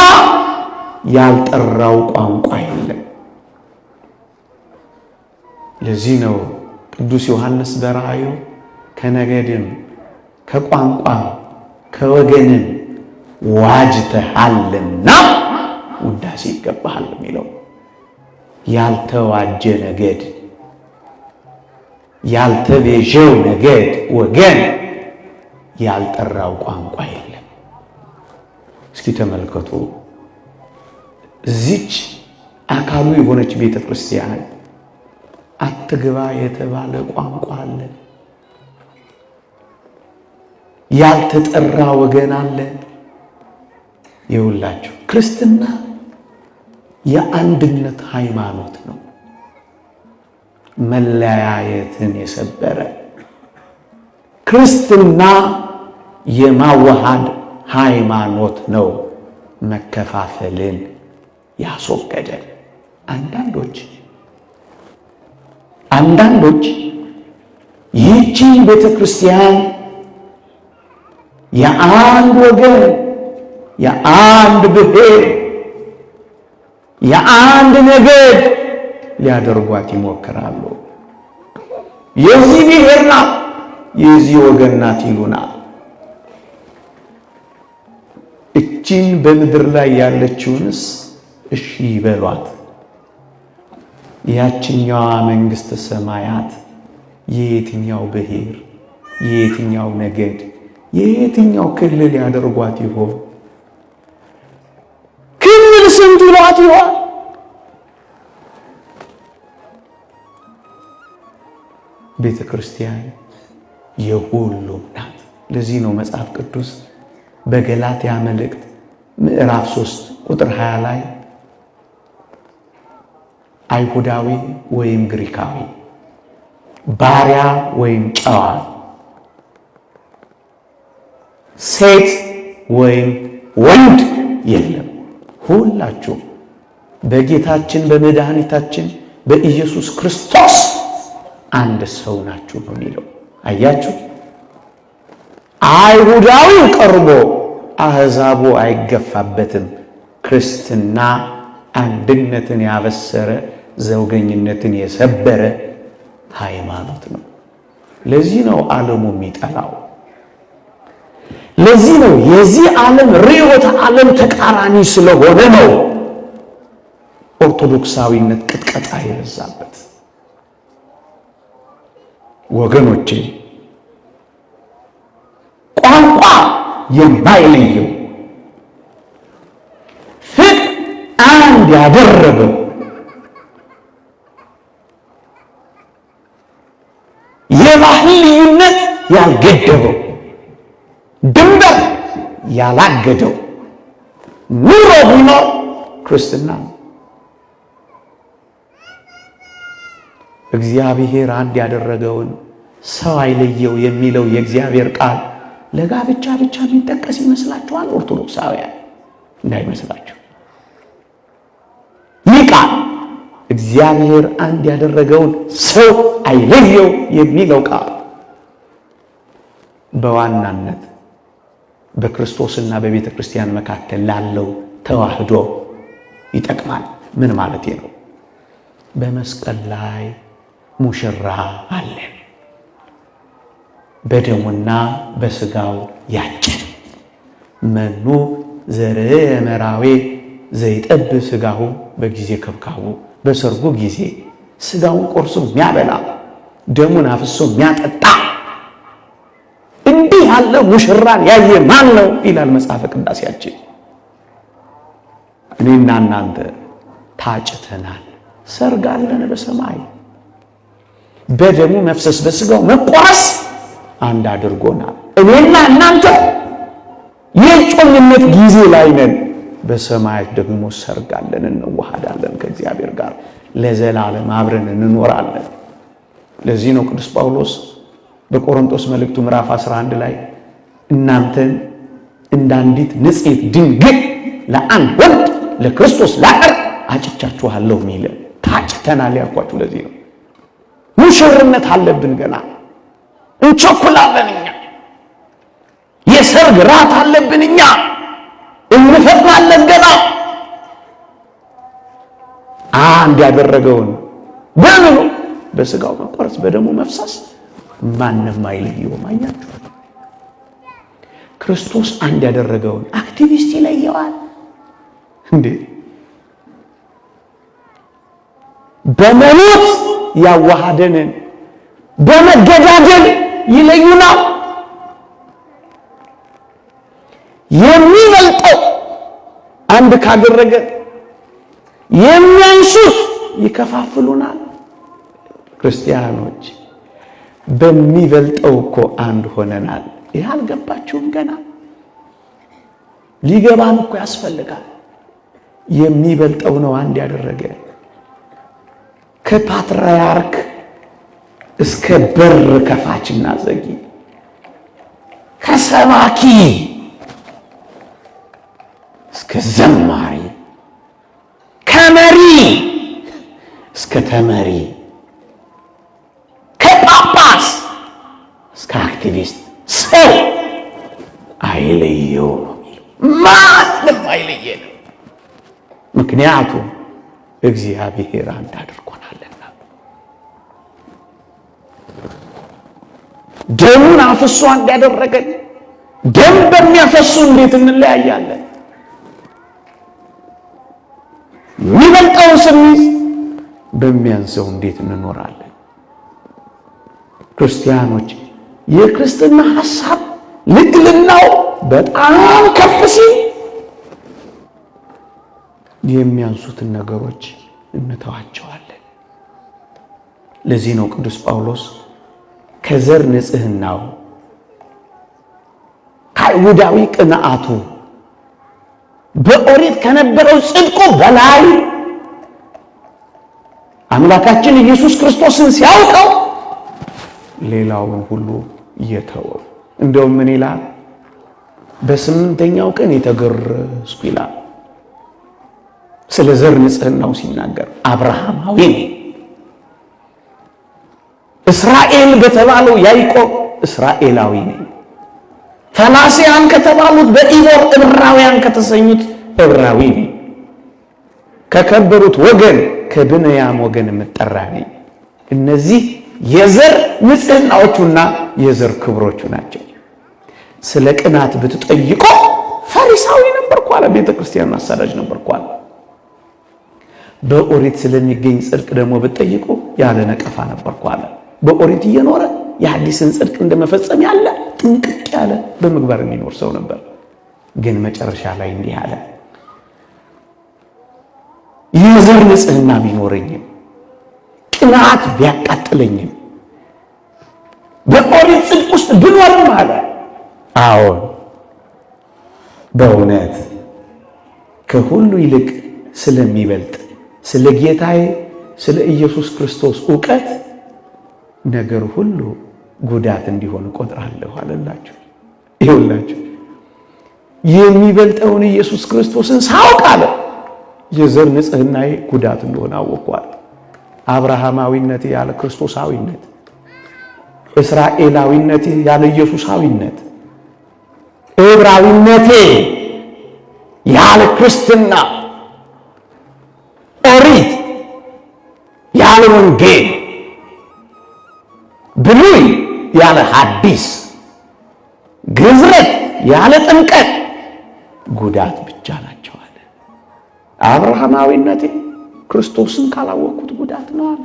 ያልጠራው ቋንቋ የለም። ለዚህ ነው ቅዱስ ዮሐንስ በራእዩ ከነገድም ከቋንቋም ከወገንም ዋጅተሃልና ውዳሴ ይገባሃል የሚለው። ያልተዋጀ ነገድ፣ ያልተቤዠው ነገድ ወገን፣ ያልጠራው ቋንቋ የለም። እስኪ ተመልከቱ፣ እዚች አካሉ የሆነች ቤተ ክርስቲያን አትግባ የተባለ ቋንቋ አለ። ያልተጠራ ወገን አለ። ይውላችሁ ክርስትና የአንድነት ሃይማኖት ነው። መለያየትን የሰበረ ክርስትና የማዋሃድ ሃይማኖት ነው። መከፋፈልን ያስወገደ። አንዳንዶች ይህችን ቤተ ክርስቲያን የአንድ ወገን፣ የአንድ ብሔር፣ የአንድ ነገድ ሊያደርጓት ይሞክራሉ። የዚህ ብሔር ናት፣ የዚህ ወገን ናት ይሉናል። እቺን በምድር ላይ ያለችውንስ እሺ ይበሏት። ያችኛዋ መንግሥተ ሰማያት የየትኛው ብሔር፣ የየትኛው ነገድ፣ የየትኛው ክልል ያደርጓት ይሆን? ክልል ስንት ይሏት ይሆን? ቤተ ክርስቲያን የሁሉም ናት። ለዚህ ነው መጽሐፍ ቅዱስ በገላትያ መልእክት ምዕራፍ 3 ቁጥር 20 ላይ አይሁዳዊ ወይም ግሪካዊ፣ ባሪያ ወይም ጨዋ፣ ሴት ወይም ወንድ የለም፣ ሁላችሁ በጌታችን በመድኃኒታችን በኢየሱስ ክርስቶስ አንድ ሰው ናችሁ ነው የሚለው። አያችሁ፣ አይሁዳዊው ቀርቦ አሕዛቡ አይገፋበትም። ክርስትና አንድነትን ያበሰረ ዘውገኝነትን የሰበረ ሃይማኖት ነው። ለዚህ ነው ዓለሙ የሚጠላው። ለዚህ ነው የዚህ ዓለም ርዕዮተ ዓለም ተቃራኒ ስለሆነ ነው ኦርቶዶክሳዊነት ቅጥቀጣ የበዛበት። ወገኖቼ ቋንቋ የማይለየው አንድ ያደረገው የባህል ልዩነት ያልገደበው ድንበር ያላገደው ኑሮ ቢኖር ክርስትና ነው። እግዚአብሔር አንድ ያደረገውን ሰው አይለየው የሚለው የእግዚአብሔር ቃል ለጋብቻ ብቻ የሚጠቀስ ይመስላችኋል? ኦርቶዶክሳውያን እንዳይመስላችሁ። ይህ ቃል እግዚአብሔር አንድ ያደረገውን ሰው አይለየው የሚለው ቃል በዋናነት በክርስቶስና በቤተ ክርስቲያን መካከል ላለው ተዋህዶ ይጠቅማል። ምን ማለት ነው? በመስቀል ላይ ሙሽራ አለን፣ በደሙና በስጋው ያጨን። መኑ ዘርእ መራዌ ዘይጠብ ስጋሁ በጊዜ ከብካቡ። በሰርጉ ጊዜ ስጋውን ቆርሶ የሚያበላ ደሙን አፍሶ የሚያጠጣ እንዲህ ያለ ሙሽራን ያየ ማን ነው ይላል መጽሐፈ ቅዳሴያችን። እኔና እናንተ ታጭተናል፣ ሰርግ አለን በሰማይ። በደሙ መፍሰስ በስጋው መቆረስ አንድ አድርጎናል። እኔና እናንተ የጮኝነት ጊዜ ላይ ነን። በሰማያት ደግሞ ሰርግ አለን፣ እንዋሃዳለን ከእግዚአብሔር ጋር ለዘላለም አብረን እንኖራለን። ለዚህ ነው ቅዱስ ጳውሎስ በቆሮንቶስ መልእክቱ ምዕራፍ 11 ላይ እናንተን እንዳንዲት ንጽሕት ድንግል ለአንድ ወንድ ለክርስቶስ ላቀር አጭቻችኋለሁ የሚል። ታጭተናል ያልኳችሁ ለዚህ ነው። ሙሽርነት አለብን፣ ገና እንቸኩላለን። እኛ የሰርግ ራት አለብን፣ እኛ እንፈጥናለን ገና። አንድ ያደረገውን በምኑ በስጋው መቆረስ በደሙ መፍሰስ ማንም አይለየውም። አያችሁ፣ ክርስቶስ አንድ ያደረገውን አክቲቪስት ይለየዋል እንዴ? በመኖት ያዋሃደንን በመገዳደል ይለዩናል። የሚበልጠው አንድ ካደረገ የሚያንሱት ይከፋፍሉናል። ክርስቲያኖች በሚበልጠው እኮ አንድ ሆነናል። ይህ አልገባችሁም? ገና ሊገባን እኮ ያስፈልጋል። የሚበልጠው ነው አንድ ያደረገ። ከፓትርያርክ እስከ በር ከፋችና ዘጊ፣ ከሰባኪ እስከ ዘማሪ፣ ከመሪ እስከ ተመሪ፣ ከጳጳስ እስከ አክቲቪስት ሰው አይለየው ነው የሚለው። ማንም አይለየንም። ምክንያቱም እግዚአብሔር አንድ አድርጎናልና። ደሙን አፍሶ አንድ ያደረገን፣ ደም በሚያፈሱ እንዴት እንለያያለን? የሚበልጠውን ስንይዝ በሚያንሰው እንዴት እንኖራለን? ክርስቲያኖች የክርስትና ሐሳብ ልዕልናው በጣም ከፍ ሲል የሚያንሱትን ነገሮች እንተዋቸዋለን። ለዚህ ነው ቅዱስ ጳውሎስ ከዘር ንጽሕናው ከአይሁዳዊ ቅንዓቱ በኦሪት ከነበረው ጽድቁ በላይ አምላካችን ኢየሱስ ክርስቶስን ሲያውቀው ሌላውን ሁሉ እየተወው። እንደውም ምን ይላል? በስምንተኛው ቀን የተገረዝኩ ይላል። ስለ ዘር ንጽሕናው ሲናገር አብርሃማዊ ነኝ፣ እስራኤል በተባለው ያዕቆብ እስራኤላዊ ነኝ፣ ፈላስያን ከተባሉት በኢቦር ዕብራውያን ከተሰኙት ዕብራዊ ነኝ፣ ከከበሩት ወገን ከብንያም ወገን የምጠራ ነኝ። እነዚህ የዘር ንጽሕናዎቹና የዘር ክብሮቹ ናቸው። ስለ ቅናት ብትጠይቆ ፈሪሳዊ ነበርኩ አለ። ቤተ ክርስቲያን አሳዳጅ ነበርኩ አለ። በኦሪት ስለሚገኝ ጽድቅ ደግሞ ብትጠይቁ ያለ ነቀፋ ነበርኩ አለ። በኦሪት እየኖረ የሐዲስን ጽድቅ እንደመፈጸም ያለ ጥንቅቅ ያለ በምግባር የሚኖር ሰው ነበር። ግን መጨረሻ ላይ እንዲህ አለ፣ የዘር ንጽሕና ቢኖረኝም ቅንዓት ቢያቃጥለኝም በኦሪት ጽድቅ ውስጥ ብኖርም አለ። አዎን በእውነት ከሁሉ ይልቅ ስለሚበልጥ ስለ ጌታዬ ስለ ኢየሱስ ክርስቶስ ዕውቀት ነገር ሁሉ ጉዳት እንዲሆን እቆጥራለሁ አለላችሁ። ይኸውላችሁ የሚበልጠውን ኢየሱስ ክርስቶስን ሳውቅ አለ የዘር ንጽሕናዬ ጉዳት እንደሆነ አወቅኳል። አብርሃማዊነቴ ያለ ክርስቶሳዊነት፣ እስራኤላዊነቴ ያለ ኢየሱሳዊነት፣ ዕብራዊነቴ ያለ ክርስትና፣ ኦሪት ያለ ወንጌል፣ ብሉይ ያለ ሐዲስ፣ ግዝረት ያለ ጥምቀት ጉዳት ብቻ ናቸው አለ። አብርሃማዊነቴ ክርስቶስን ካላወቅኩት ጉዳት ነው አለ።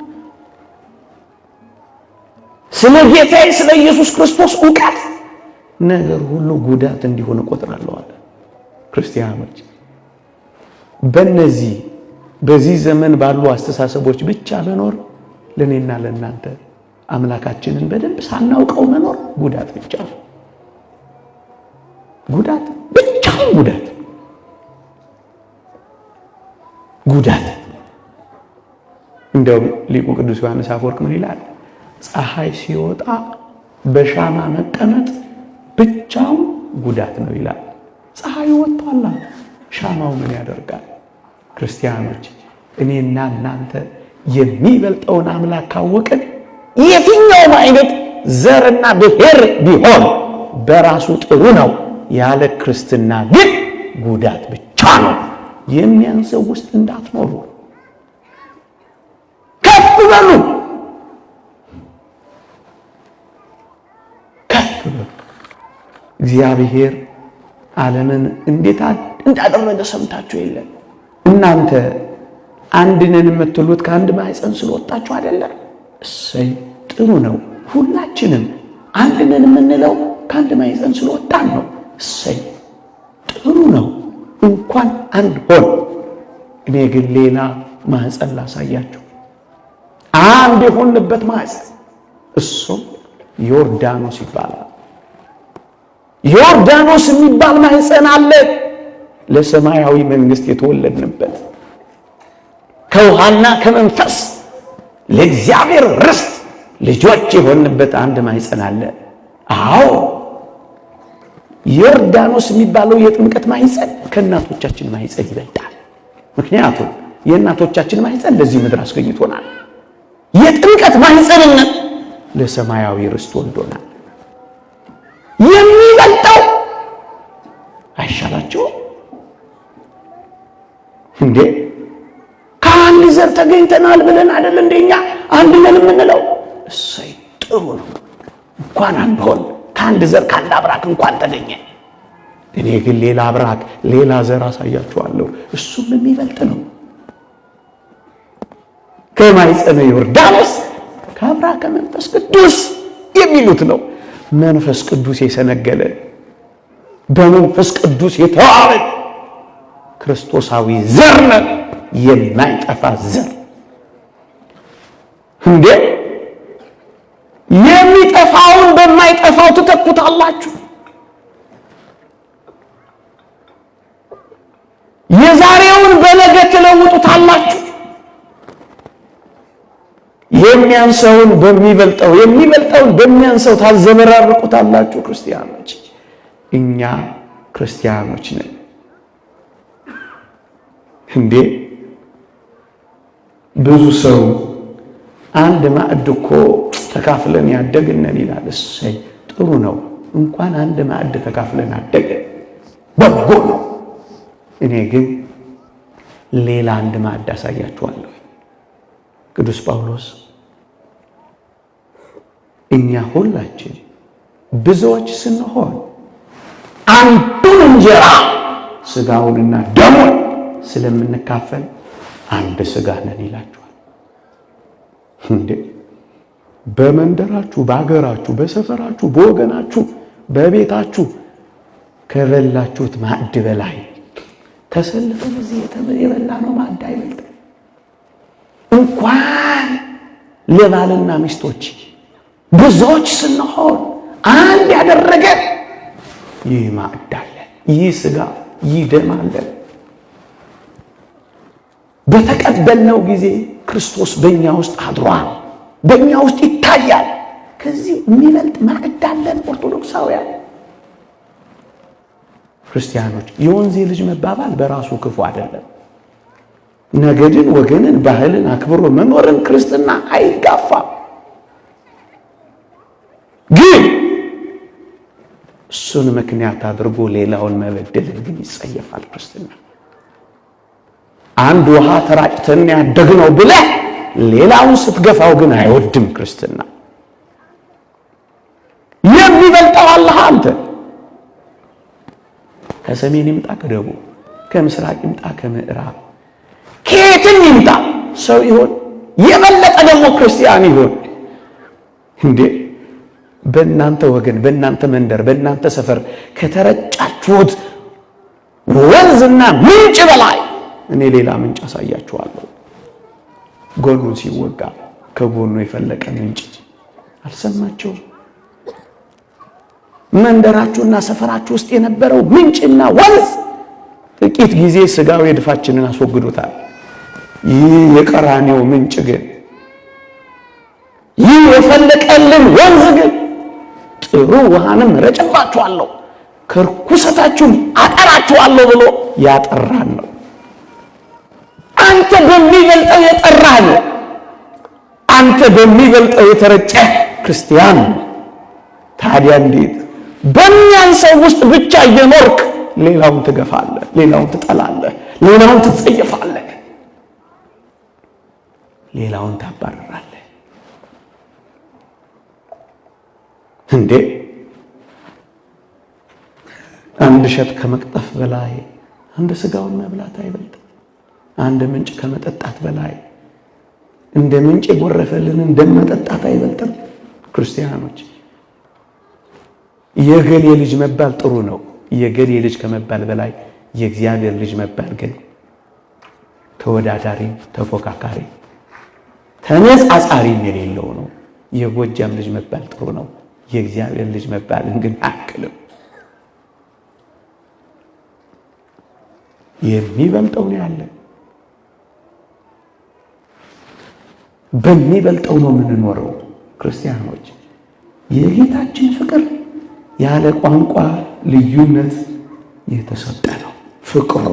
ስለ ጌታዬ ስለ ኢየሱስ ክርስቶስ ዕውቀት ነገር ሁሉ ጉዳት እንዲሆን እቆጥራለሁ አለ። ክርስቲያኖች በዚህ ዘመን ባሉ አስተሳሰቦች ብቻ መኖር ለኔና ለእናንተ አምላካችንን በደንብ ሳናውቀው መኖር ጉዳት ብቻ ነው። ጉዳት ብቻ ጉዳት። እንደውም ሊቁ ቅዱስ ዮሐንስ አፈወርቅ ምን ይላል? ፀሐይ ሲወጣ በሻማ መቀመጥ ብቻው ጉዳት ነው ይላል። ፀሐይ ወጥቷል፣ ሻማው ምን ያደርጋል? ክርስቲያኖች እኔና እናንተ የሚበልጠውን አምላክ ካወቅን የትኛውም አይነት ዘርና ብሔር ቢሆን በራሱ ጥሩ ነው። ያለ ክርስትና ግን ጉዳት ብቻ ነው። የሚያንሰው ውስጥ እንዳትኖሩ። ከፍ በሉ፣ ከፍ በሉ። እግዚአብሔር ዓለምን እንዴት እንዳደረገ ሰምታችሁ የለም? እናንተ አንድ ነን የምትሉት ከአንድ ማኅፀን ስለወጣችሁ አይደለም? እሰይ ጥሩ ነው። ሁላችንም አንድ ነን የምንለው ከአንድ ማኅፀን ስለወጣን ነው። እሰይ ጥሩ ነው። እንኳን አንድ ሆን። እኔ ግን ሌላ ማኅፀን ላሳያችሁ። አንድ የሆንበት ማኅፀን እሱም ዮርዳኖስ ይባላል። ዮርዳኖስ የሚባል ማኅፀን አለ። ለሰማያዊ መንግሥት የተወለድንበት ከውሃና ከመንፈስ ለእግዚአብሔር ርስት ልጆች የሆንበት አንድ ማኅፀን አለ። አዎ ዮርዳኖስ የሚባለው የጥምቀት ማኅፀን ከእናቶቻችን ማኅፀን ይበልጣል። ምክንያቱም የእናቶቻችን ማኅፀን ለዚህ ምድር አስገኝቶናል። የጥምቀት ማኅፀንነት ለሰማያዊ ርስት ወልዶናል። የሚበልጠው አይሻላችሁም እንዴ? ከአንድ ዘር ተገኝተናል ብለን አይደል እንደኛ አንድ ነን የምንለው? እሰይ ጥሩ ነው። እንኳን አንድ ሆን፣ ከአንድ ዘር ከአንድ አብራክ እንኳን ተገኘ። እኔ ግን ሌላ አብራክ ሌላ ዘር አሳያችኋለሁ። እሱም የሚበልጥ ነው። ከማኅፀነ ዮርዳኖስ ከአብራከ መንፈስ ቅዱስ የሚሉት ነው። መንፈስ ቅዱስ የሰነገለ በመንፈስ ቅዱስ የተዋበ ክርስቶሳዊ ዘር ነው። የማይጠፋ ዘር እንዴ! የሚጠፋውን በማይጠፋው ትተኩታላችሁ። የዛሬውን በነገ ትለውጡታላችሁ። የሚያንሰውን በሚበልጠው የሚበልጠውን በሚያንሰው ታዘበራርቁታላችሁ። ክርስቲያኖች እኛ ክርስቲያኖች ነን እንዴ! ብዙ ሰው አንድ ማዕድ እኮ ተካፍለን ያደግነን ይላል። እሰይ ጥሩ ነው። እንኳን አንድ ማዕድ ተካፍለን አደገ፣ በጎ ነው። እኔ ግን ሌላ አንድ ማዕድ አሳያችኋለሁ። ቅዱስ ጳውሎስ እኛ ሁላችን ብዙዎች ስንሆን አንዱን እንጀራ ሥጋውንና ደሙን ስለምንካፈል አንድ ሥጋ ነን ይላችኋል። እንዴ በመንደራችሁ፣ በአገራችሁ፣ በሰፈራችሁ፣ በወገናችሁ፣ በቤታችሁ ከበላችሁት ማዕድ በላይ ተሰልፈን እዚህ የበላነው ማዕድ አይበልጥም። እንኳን ለባልና ሚስቶች ብዙዎች ስንሆን አንድ ያደረገ ይህ ማዕድ አለ፣ ይህ ሥጋ ይህ ደም አለ። በተቀበልነው ጊዜ ክርስቶስ በእኛ ውስጥ አድሯል፣ በእኛ ውስጥ ይታያል። ከዚህ የሚበልጥ ማዕድ አለን። ኦርቶዶክሳውያን ክርስቲያኖች፣ የወንዜ ልጅ መባባል በራሱ ክፉ አይደለም። ነገድን፣ ወገንን፣ ባህልን አክብሮ መኖርን ክርስትና አይጋፋም። ግን እሱን ምክንያት አድርጎ ሌላውን መበደልን ግን ይጸየፋል ክርስትና። አንድ ውሃ ተራጭተን ያደግነው ብለህ ሌላውን ስትገፋው ግን አይወድም ክርስትና። የሚበልጠው አላህ አንተ ከሰሜን ይምጣ ከደቡብ፣ ከምስራቅ ይምጣ ከምዕራብ፣ ከየትም ይምጣ ሰው ይሆን የበለጠ ደግሞ ክርስቲያን ይሆን እንዴ በእናንተ ወገን፣ በእናንተ መንደር፣ በእናንተ ሰፈር ከተረጫችሁት ወንዝና ምንጭ በላይ እኔ ሌላ ምንጭ አሳያችኋለሁ። ጎኑን ሲወጋ ከጎኑ የፈለቀ ምንጭ አልሰማችሁም? መንደራችሁና ሰፈራችሁ ውስጥ የነበረው ምንጭና ወንዝ ጥቂት ጊዜ ሥጋዊ እድፋችንን አስወግዶታል። ይህ የቀራኔው ምንጭ ግን፣ ይህ የፈለቀልን ወንዝ ግን ጥሩ ውሃንም ረጨባችኋለሁ ከርኩሰታችሁም አጠራችኋለሁ ብሎ ያጠራን ነው። አንተ በሚበልጠው የጠራህ ነው። አንተ በሚበልጠው የተረጨ ክርስቲያን ነው። ታዲያ እንዴት በሚያንሰው ውስጥ ብቻ እየኖርክ ሌላውን ትገፋለህ፣ ሌላውን ትጠላለህ፣ ሌላውን ትጸየፋለህ፣ ሌላውን ታባርራለህ? እንዴ አንድ እሸት ከመቅጠፍ በላይ አንድ ሥጋውን መብላት አይበልጥም? አንድ ምንጭ ከመጠጣት በላይ እንደ ምንጭ የጎረፈልንን ደም መጠጣት አይበልጥም? ክርስቲያኖች የገሌ ልጅ መባል ጥሩ ነው። የገሌ ልጅ ከመባል በላይ የእግዚአብሔር ልጅ መባል ግን ተወዳዳሪ፣ ተፎካካሪ፣ ተነጻጻሪም የሌለው ነው። የጎጃም ልጅ መባል ጥሩ ነው። የእግዚአብሔር ልጅ መባልን ግን አያክልም። የሚበልጠው ነው ያለ። በሚበልጠው ነው የምንኖረው ክርስቲያኖች። የጌታችን ፍቅር ያለ ቋንቋ ልዩነት የተሰጠ ነው ፍቅሩ።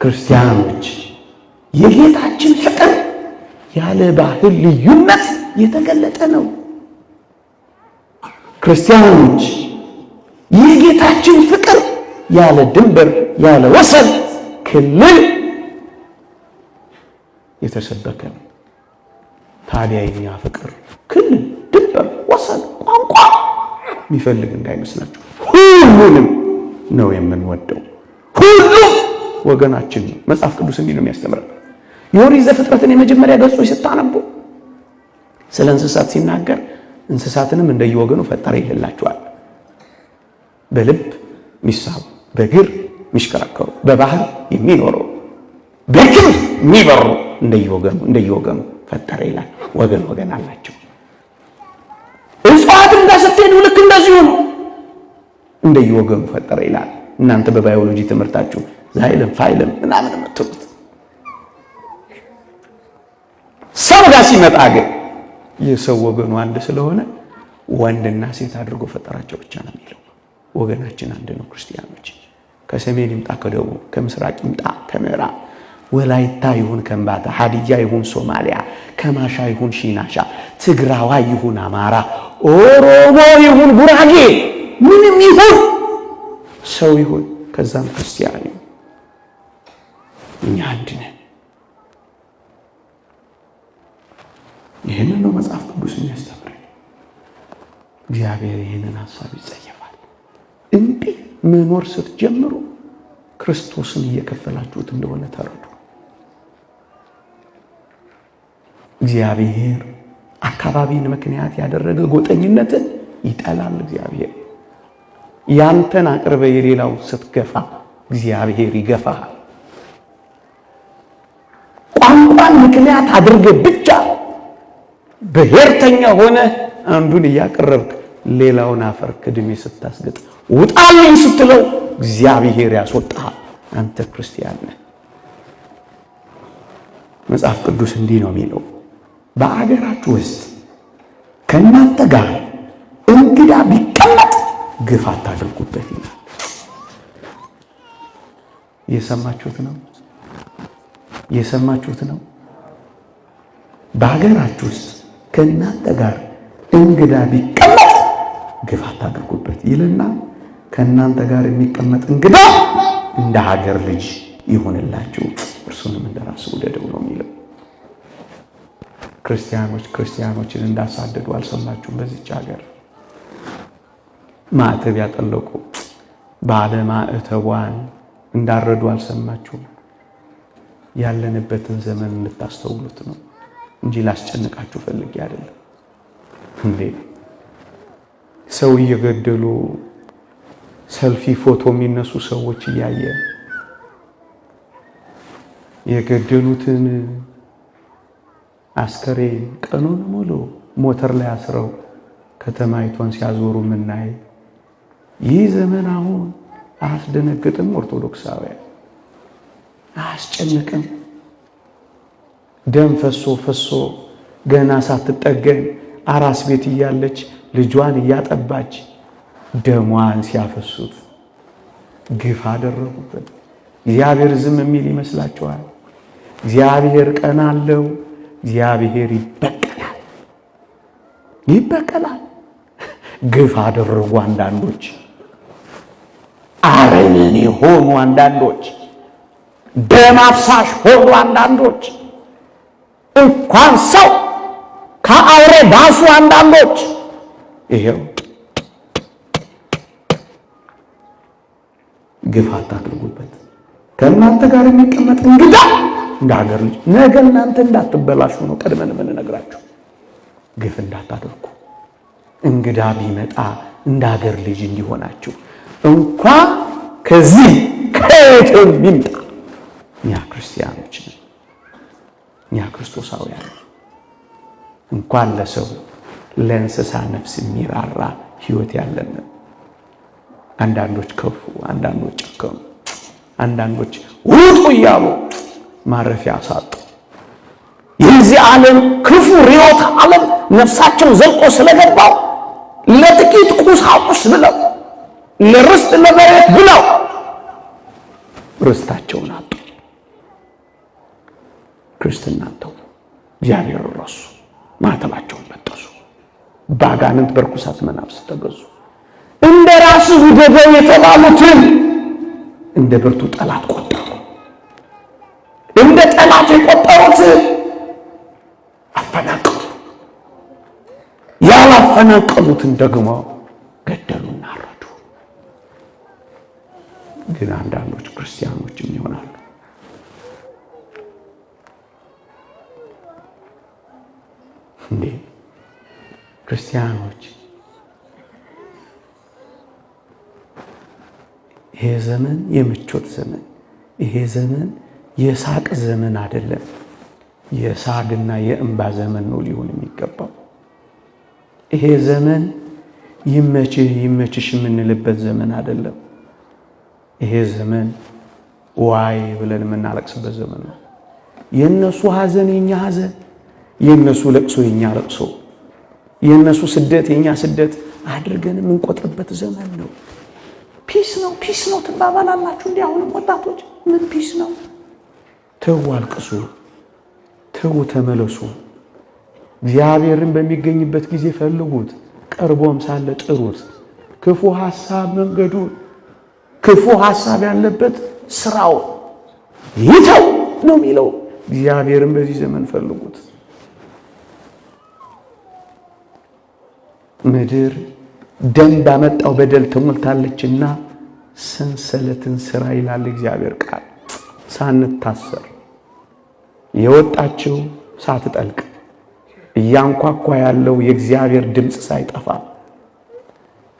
ክርስቲያኖች የጌታችን ፍቅር ያለ ባህል ልዩነት የተገለጠ ነው። ክርስቲያኖች የጌታችን ፍቅር ያለ ድንበር፣ ያለ ወሰን ክልል የተሰበከ ነው። ታዲያ የኛ ፍቅር ክልል፣ ድንበር፣ ወሰን፣ ቋንቋ የሚፈልግ እንዳይመስላችሁ ሁሉንም ነው የምንወደው። ሁሉም ወገናችን ነው። መጽሐፍ ቅዱስ እንዲህ ነው የሚያስተምረን። የኦሪት ዘፍጥረትን የመጀመሪያ ገጾች ስታነቡ ስለ እንስሳት ሲናገር እንስሳትንም እንደየወገኑ ፈጠረ ይልላቸዋል። በልብ የሚሳቡ፣ በእግር የሚሽከረከሩ፣ በባህር የሚኖሩ፣ በክንፍ የሚበሩ እንደየወገኑ ፈጠረ ይላል። ወገን ወገን አላቸው። እጽዋትም ጋር ስትሄዱ ልክ እንደዚሁ ነው። እንደየወገኑ ፈጠረ ይላል። እናንተ በባዮሎጂ ትምህርታችሁ ዛይለም ፋይለም ምናምን የምትሉት ሰው ጋር ሲመጣ ግን የሰው ወገኑ አንድ ስለሆነ ወንድና ሴት አድርጎ ፈጠራቸው ብቻ ነው የሚለው። ወገናችን አንድ ነው። ክርስቲያኖች ከሰሜን ይምጣ ከደቡብ፣ ከምስራቅ ይምጣ ከምዕራብ፣ ወላይታ ይሁን ከምባታ፣ ሀዲያ ይሁን ሶማሊያ፣ ከማሻ ይሁን ሺናሻ፣ ትግራዋይ ይሁን አማራ፣ ኦሮሞ ይሁን ጉራጌ፣ ምንም ይሁን ሰው ይሁን ከዛም ክርስቲያን ይሁን እኛ አንድ ነን። ይህንን ነው መጽሐፍ ቅዱስ የሚያስተምረን። እግዚአብሔር ይህንን ሐሳብ ይጸየፋል። እንዲህ መኖር ስትጀምሩ ክርስቶስን እየከፈላችሁት እንደሆነ ተረዱ። እግዚአብሔር አካባቢን ምክንያት ያደረገ ጎጠኝነትን ይጠላል። እግዚአብሔር ያንተን አቅርበ የሌላው ስትገፋ እግዚአብሔር ይገፋል። ምክንያት አድርገህ ብቻ ብሔርተኛ ሆነ አንዱን እያቀረብክ ሌላውን አፈር ከድሜ ስታስገጥ ውጣልኝ ስትለው እግዚአብሔር ያስወጣሃል። አንተ ክርስቲያን ነህ። መጽሐፍ ቅዱስ እንዲህ ነው የሚለው፣ በአገራችሁ ውስጥ ከእናንተ ጋር እንግዳ ቢቀመጥ ግፍ አታድርጉበት ይላል። የሰማችሁት ነው? የሰማችሁት ነው? በአገራችሁ ውስጥ ከእናንተ ጋር እንግዳ ቢቀመጥ ግፍ አታድርጉበት ይልና ከእናንተ ጋር የሚቀመጥ እንግዳ እንደ ሀገር ልጅ ይሁንላችሁ፣ እርሱንም እንደራሱ ውደደው ነው የሚለው። ክርስቲያኖች ክርስቲያኖችን እንዳሳደዱ አልሰማችሁም? በዚች ሀገር ማዕተብ ያጠለቁ ባለ ማዕተቧን እንዳረዱ አልሰማችሁም? ያለንበትን ዘመን እንድታስተውሉት ነው እንጂ ላስጨንቃችሁ ፈልጌ አይደለም። እንዴ ሰው እየገደሉ ሰልፊ ፎቶ የሚነሱ ሰዎች እያየ የገደሉትን አስከሬን ቀኑን ሙሉ ሞተር ላይ አስረው ከተማይቷን ሲያዞሩ ምናይ። ይህ ዘመን አሁን አያስደነግጥም? ኦርቶዶክሳውያን አያስጨንቅም? ደም ፈሶ ፈሶ ገና ሳትጠገን አራስ ቤት እያለች ልጇን እያጠባች ደሟን ሲያፈሱት ግፍ አደረጉበት። እግዚአብሔር ዝም የሚል ይመስላችኋል? እግዚአብሔር ቀን አለው። እግዚአብሔር ይበቀላል፣ ይበቀላል። ግፍ አደረጉ አንዳንዶች፣ አረመኔ ሆኑ አንዳንዶች፣ ደም አፍሳሽ ሆኑ አንዳንዶች፣ እንኳን ሰው ከአውሬ ባሱ አንዳንዶች። ይሄው ግፍ አታድርጉበት። ከእናንተ ጋር የሚቀመጥ እንግዳ እንደ ሀገር ልጅ፣ ነገ እናንተ እንዳትበላሹ ነው ቀድመን የምንነግራችሁ። ግፍ እንዳታደርጉ። እንግዳ ቢመጣ እንደ ሀገር ልጅ እንዲሆናችሁ እንኳን ከዚህ ከየትም ይምጣ። እኛ ክርስቲያኖች ነን፣ እኛ ክርስቶሳውያን እንኳን ለሰው ለእንስሳ ነፍስ የሚራራ ሕይወት ያለን። አንዳንዶች ከፉ፣ አንዳንዶች ጨከኑ፣ አንዳንዶች ውጡ እያሉ ማረፊያ ሳጡ። የዚህ ዓለም ክፉ ርዕዮተ ዓለም ነፍሳቸው ዘልቆ ስለገባው ለጥቂት ቁሳቁስ ብለው ለርስት ለመሬት ብለው ርስታቸውን አጡ። ክርስትናን ተው፣ እግዚአብሔር ረሱ፣ ማተባቸውን በጠሱ፣ ባጋንንት በርኩሳት መናፍስት ተገዙ። እንደ ራሱ ውደደው የተባሉትን እንደ ብርቱ ጠላት ቆጠሩ። እንደ ጠላት የቆጠሩት አፈናቀሉ። ያላፈናቀሉትን ደግሞ ገደሉና አረዱ። ግን አንዳንዶች ክርስቲያኖችም ይሆናሉ። እንዴ ክርስቲያኖች፣ ይሄ ዘመን የምቾት ዘመን፣ ይሄ ዘመን የሳቅ ዘመን አይደለም። የሳግና የእንባ ዘመን ነው ሊሆን የሚገባው። ይሄ ዘመን ይመችህ ይመችሽ የምንልበት ዘመን አይደለም። ይሄ ዘመን ዋይ ብለን የምናለቅስበት ዘመን ነው። የነሱ ሐዘን የኛ ሐዘን፣ የነሱ ለቅሶ የኛ ለቅሶ፣ የነሱ ስደት የኛ ስደት አድርገን የምንቆጥርበት ዘመን ነው። ፒስ ነው ፒስ ነው ትባባላላችሁ። እንዲህ አሁንም ወጣቶች ምን ፒስ ነው? ተው አልቅሱ፣ ተው ተመለሱ። እግዚአብሔርን በሚገኝበት ጊዜ ፈልጉት፣ ቀርቦም ሳለ ጥሩት። ክፉ ሐሳብ መንገዱን፣ ክፉ ሐሳብ ያለበት ስራው ይተው ነው የሚለው። እግዚአብሔርን በዚህ ዘመን ፈልጉት። ምድር ደም ባመጣው በደል ተሞልታለችና ሰንሰለትን ስራ ይላል እግዚአብሔር ቃል። ሳንታሰር የወጣችው ሳትጠልቅ እያንኳኳ ያለው የእግዚአብሔር ድምፅ ሳይጠፋ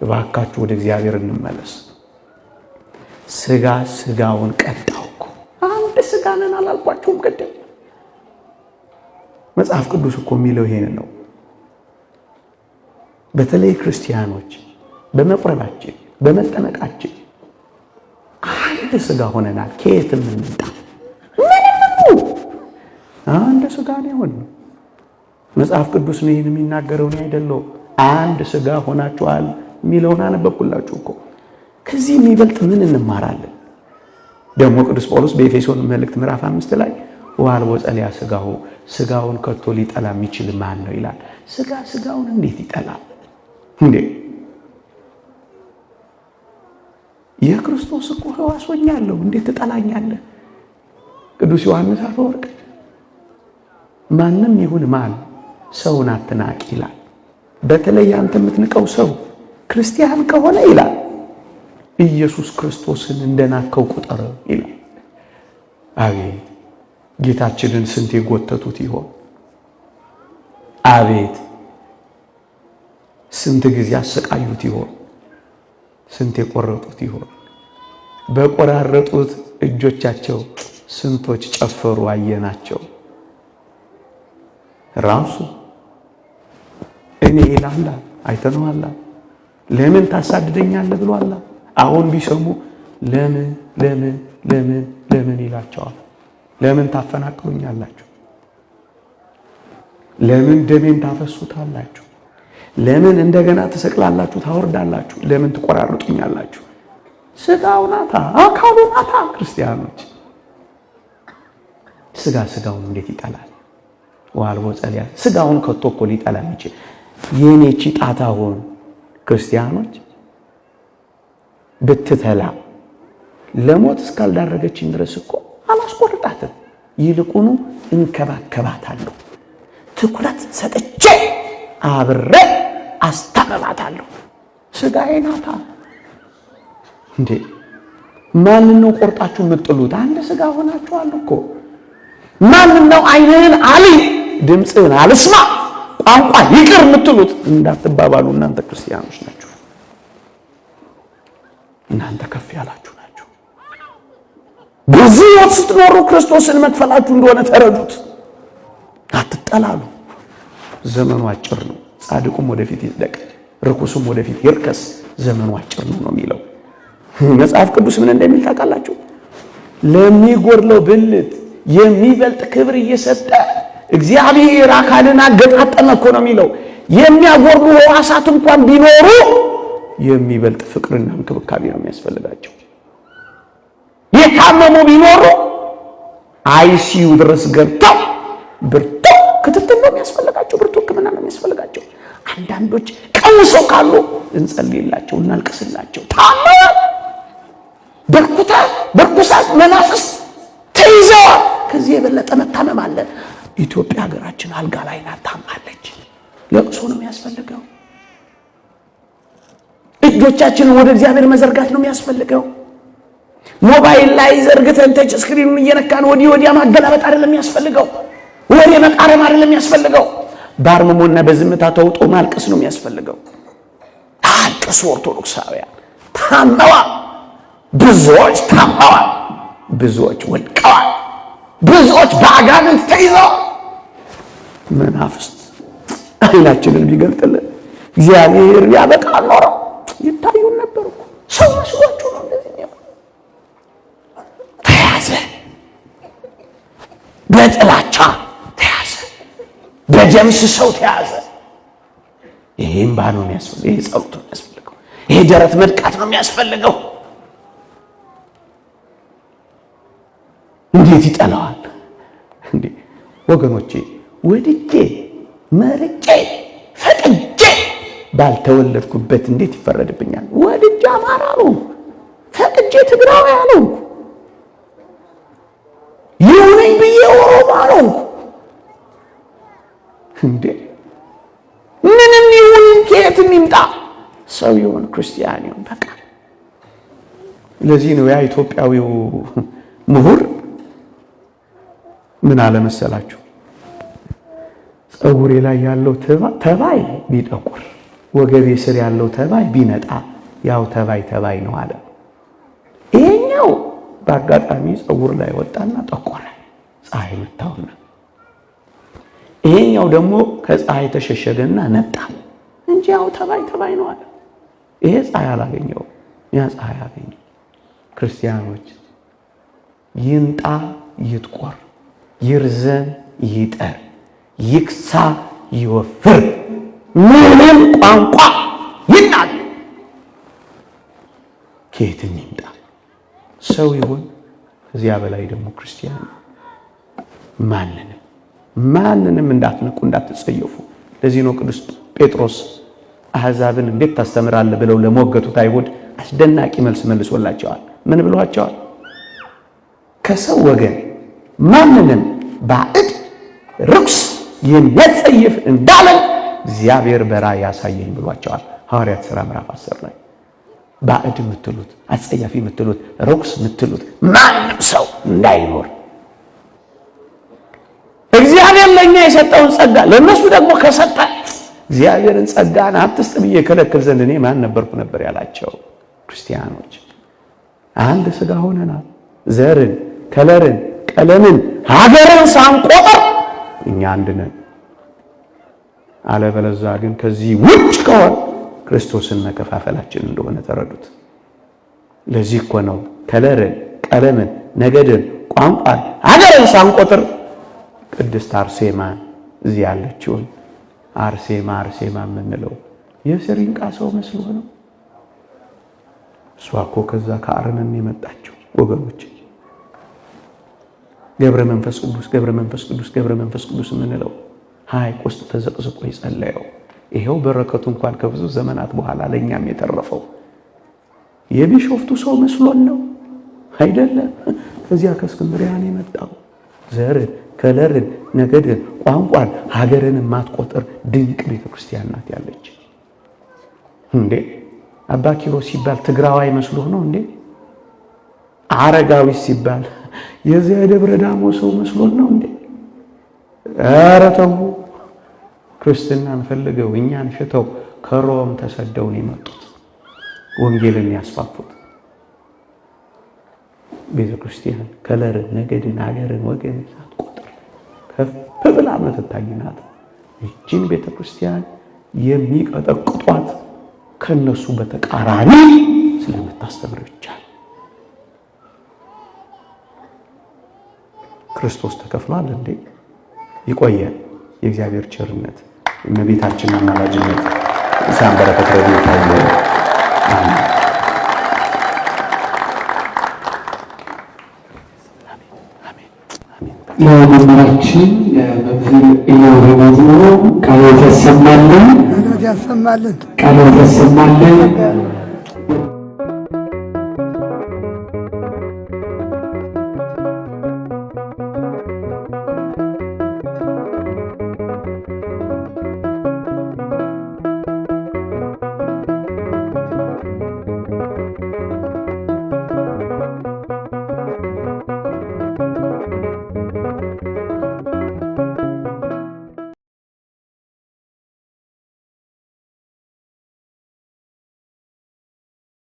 እባካችሁ ወደ እግዚአብሔር እንመለስ። ስጋ ስጋውን ቀጣው እኮ አንድ ስጋ ነን አላልኳችሁም? ቅድም መጽሐፍ ቅዱስ እኮ የሚለው ይሄን ነው። በተለይ ክርስቲያኖች በመቁረባችን በመጠመቃችን አንድ ሥጋ ሆነናል። ከየትም እንምጣ ምንም አንድ ሥጋ ነው የሆነው። መጽሐፍ ቅዱስ ነው ይሄን የሚናገረው ነው አይደለው? አንድ ሥጋ ሆናችኋል የሚለውን አነበብኩላችሁ እኮ። ከዚህ የሚበልጥ ምን እንማራለን? ደግሞ ቅዱስ ጳውሎስ በኤፌሶን መልእክት ምዕራፍ 5 ላይ ወአልቦ ጸልያ ሥጋሁ ሥጋውን ከቶ ሊጠላ የሚችል ማን ነው ይላል። ሥጋውን እንዴት ይጠላል እንዴ? የክርስቶስ እኮ ሕዋስ ሆኛለሁ እንዴት ትጠላኛለህ? ቅዱስ ዮሐንስ አፈወርቅ ማንም ይሁን ማን ሰውን አትናቅ ይላል። በተለይ አንተ የምትንቀው ሰው ክርስቲያን ከሆነ ይላል ኢየሱስ ክርስቶስን እንደናከው ቁጠር ይላል። አቤት ጌታችንን ስንት የጎተቱት ይሆን? አቤት ስንት ጊዜ አሰቃዩት ይሆን? ስንት የቆረጡት ይሆን? በቆራረጡት እጆቻቸው ስንቶች ጨፈሩ አየናቸው። ራሱ እኔ ኢላላ አይተነዋል። ለምን ታሳድደኛለህ ብሏል። አሁን ቢሰሙ ለምን ይላቸዋል። ለምን ታፈናቅሉኛላችሁ? ለምን ደሜን ታፈሱታላችሁ? ለምን እንደገና ትሰቅላላችሁ ታወርዳላችሁ? ለምን ትቆራርጡኛላችሁ? ሥጋው ናታ አካሉ ናታ። ክርስቲያኖች ሥጋውን እንዴት ይጠላል? ወአልቦ ጸልያ ሥጋውን ከቶ እኮ ሊጠላ የሚችል የኔ ጣት አሁን ክርስቲያኖች ብትተላ ለሞት እስካልዳረገችኝ ድረስ እኮ አላስቆርጣትም። ይልቁኑ እንከባከባታለሁ፣ ትኩረት ሰጥቼ አብሬ አስታመማታለሁ። ሥጋዬ ናታ እንዴ! ማንን ነው ቆርጣችሁ የምትጥሉት? አንድ ሥጋ ሆናችኋል እኮ። ማንን ነው ዓይንህን አልይ ድምፅህን አልስማ ቋንቋ ይቅር የምትሉት? እንዳትባባሉ እናንተ ክርስቲያኖች ናችሁ። እናንተ ከፍ ያላችሁ ናችሁ። በዚህ ሕይወት ስትኖሩ ክርስቶስን መክፈላችሁ እንደሆነ ተረዱት። አትጠላሉ። ዘመኑ አጭር ነው። ጻድቁም ወደፊት ይጽደቅ፣ ርኩሱም ወደፊት ይርከስ። ዘመኑ አጭር ነው የሚለው መጽሐፍ ቅዱስ ምን እንደሚል ታውቃላችሁ? ለሚጎድለው ብልት የሚበልጥ ክብር እየሰጠ እግዚአብሔር አካልን አገጣጠመ እኮ ነው የሚለው። የሚያጎድሉ ሕዋሳት እንኳን ቢኖሩ የሚበልጥ ፍቅርና እንክብካቤ ነው የሚያስፈልጋቸው። የታመሙ ቢኖሩ አይሲዩ ድረስ ገብተው ብርቱ ክትትል ነው የሚያስፈልጋቸው፣ ብርቱ ሕክምና ነው የሚያስፈልጋቸው። አንዳንዶች ቀውሰው ካሉ እንጸልይላቸው፣ እናልቅስላቸው። ታመዋል፣ በርኩሳት መናፍስት ተይዘዋል። ከዚህ የበለጠ መታመም አለ? ኢትዮጵያ ሀገራችን አልጋ ላይ ናት፣ ታማለች። ለቅሶ ነው የሚያስፈልገው። እጆቻችንን ወደ እግዚአብሔር መዘርጋት ነው የሚያስፈልገው። ሞባይል ላይ ዘርግተን ተች ስክሪኑን እየነካን ወዲያ ማገላበጥ አይደለም የሚያስፈልገው። ወሬ መቃረም አይደለም የሚያስፈልገው። በአርምሞና በዝምታ ተውጦ ማልቀስ ነው የሚያስፈልገው። አልቅሱ ኦርቶዶክሳውያን። ታመዋል፣ ብዙዎች ታመዋል፣ ብዙዎች ወድቀዋል፣ ብዙዎች በአጋንንት ተይዘዋል። መናፍስት ዓይናችንን ቢገልጥልን እግዚአብሔር ያበቃ ኖሮ ይታዩን ነበር እኮ። ሰው መስሏችሁ ነው እንደዚህ ነው። ተያዘ፣ በጥላቻ ተያዘ፣ በጀምስ ሰው ተያዘ። ይሄም ባኖ ነው የሚያስፈልገው። ይሄ ጸሎት ነው የሚያስፈልገው። ይሄ ደረት መድቃት ነው የሚያስፈልገው። እንዴት ይጠላዋል እንዴ ወገኖቼ! ወድጄ መርጬ ፈቅጄ ባልተወለድኩበት እንዴት ይፈረድብኛል? ወድጄ አማራ አልሆንኩ፣ ፈቅጄ ትግራዊ አልሆንኩ፣ ይሁነኝ ብዬ ኦሮሞ አልሆንኩ። እንዴ ምንም ይሁን ከየትም ይምጣ ሰው ይሁን ክርስቲያን ይሁን በቃ። ለዚህ ነው ያ ኢትዮጵያዊው ምሁር ምን አለ መሰላችሁ? ፀጉሬ ላይ ያለው ተባይ ቢጠቁር ወገቤ ስር ያለው ተባይ ቢነጣ ያው ተባይ ነው አለ። ይሄኛው በአጋጣሚ ፀጉር ላይ ወጣና ጠቆረ፣ ፀሐይ መታውና። ይሄኛው ደግሞ ከፀሐይ ተሸሸገና ነጣ እንጂ ያው ተባይ ነው አለ። ይሄ ፀሐይ አላገኘው፣ ያ ፀሐይ አገኘው። ክርስቲያኖች ይንጣ ይጥቆር፣ ይርዘን ይጠር፣ ይክሳ ይወፍር፣ ምንም ቋንቋ ይናገር ከየትም ይምጣ ሰው ይሁን ከዚያ በላይ ደግሞ ክርስቲያን ማንንም እንዳትነቁ እንዳትጸየፉ። ለዚህ ነው ቅዱስ ጴጥሮስ አሕዛብን እንዴት ታስተምራለህ ብለው ለሞገቱት አይሁድ አስደናቂ መልስ መልሶላቸዋል። ምን ብሏቸዋል? ከሰው ወገን ማንንም ባዕድ ርኩስ የሚያጸይፍ እንዳለን እግዚአብሔር በራእይ ያሳየኝ ብሏቸዋል። ሐዋርያት ሥራ ምዕራፍ 10 ላይ ባዕድ የምትሉት አጸያፊ የምትሉት ርኩስ የምትሉት ማንም ሰው እንዳይኖር እግዚአብሔር ለኛ የሰጠውን ጸጋ ለነሱ ደግሞ ከሰጠ እግዚአብሔርን ጸጋን አትስጥ ብዬ ከለክል ዘንድ እኔ ማን ነበርኩ ነበር ያላቸው። ክርስቲያኖች አንድ ሥጋ ሆነናል። ዘርን፣ ከለርን፣ ቀለምን፣ ሀገርን ሳንቆጥር እኛ አንድ ነን። አለበለዚያ ግን ከዚህ ውጭ ከሆነ ክርስቶስን መከፋፈላችን እንደሆነ ተረዱት። ለዚህ እኮ ነው ከለርን፣ ቀለምን፣ ነገድን፣ ቋንቋን፣ ሀገርን ሳንቆጥር ቅድስት አርሴማን እዚህ ያለችውን አርሴማ የምንለው የስሪንቃ ሰው መስሎ ነው። እሷ እኮ ከዛ ከአረመን የመጣችው ወገኖች። ገብረ መንፈስ ቅዱስ የምንለው ሐይቅ ውስጥ ተዘቅዝቆ ይጸለየው ይሄው በረከቱ እንኳን ከብዙ ዘመናት በኋላ ለኛም የተረፈው የቢሾፍቱ ሰው መስሎን ነው አይደለም። ከዚያ ከእስክንድርያ ነው የመጣው። ዘርን፣ ከለርን፣ ነገድን፣ ቋንቋን፣ ሀገርን ማትቆጥር ድንቅ ቤተክርስቲያን ናት ያለች። እንዴ አባ ኪሮስ ሲባል ትግራዋይ መስሎ ነው እንዴ? አረጋዊ ሲባል የዚያ ደብረ ዳሞ ሰው መስሎ ነው እንዴ? ኧረ ተው። ክርስትናን ፈልገው እኛን ሽተው ከሮም ተሰደው ነው የመጡት ወንጌልን ያስፋፉት። ቤተክርስቲያን ከለርን፣ ነገድን፣ ሀገርን፣ ወገንን ሳትቆጥር ከፍ ብላ የምትታይ ናት። ይህችን ቤተክርስቲያን የሚቀጠቅጧት ከነሱ በተቃራኒ ስለምታስተምር ብቻ። ክርስቶስ ተከፍሏል እንዴ? ይቆየን። የእግዚአብሔር ቸርነት እመቤታችን አማላጅነት እሳን በረከት ረድኤት አይለየን። አሜን። ለመምህራችን ለመምህር ኢዮብ መዝሙሩ ቃሎት ያሰማልን።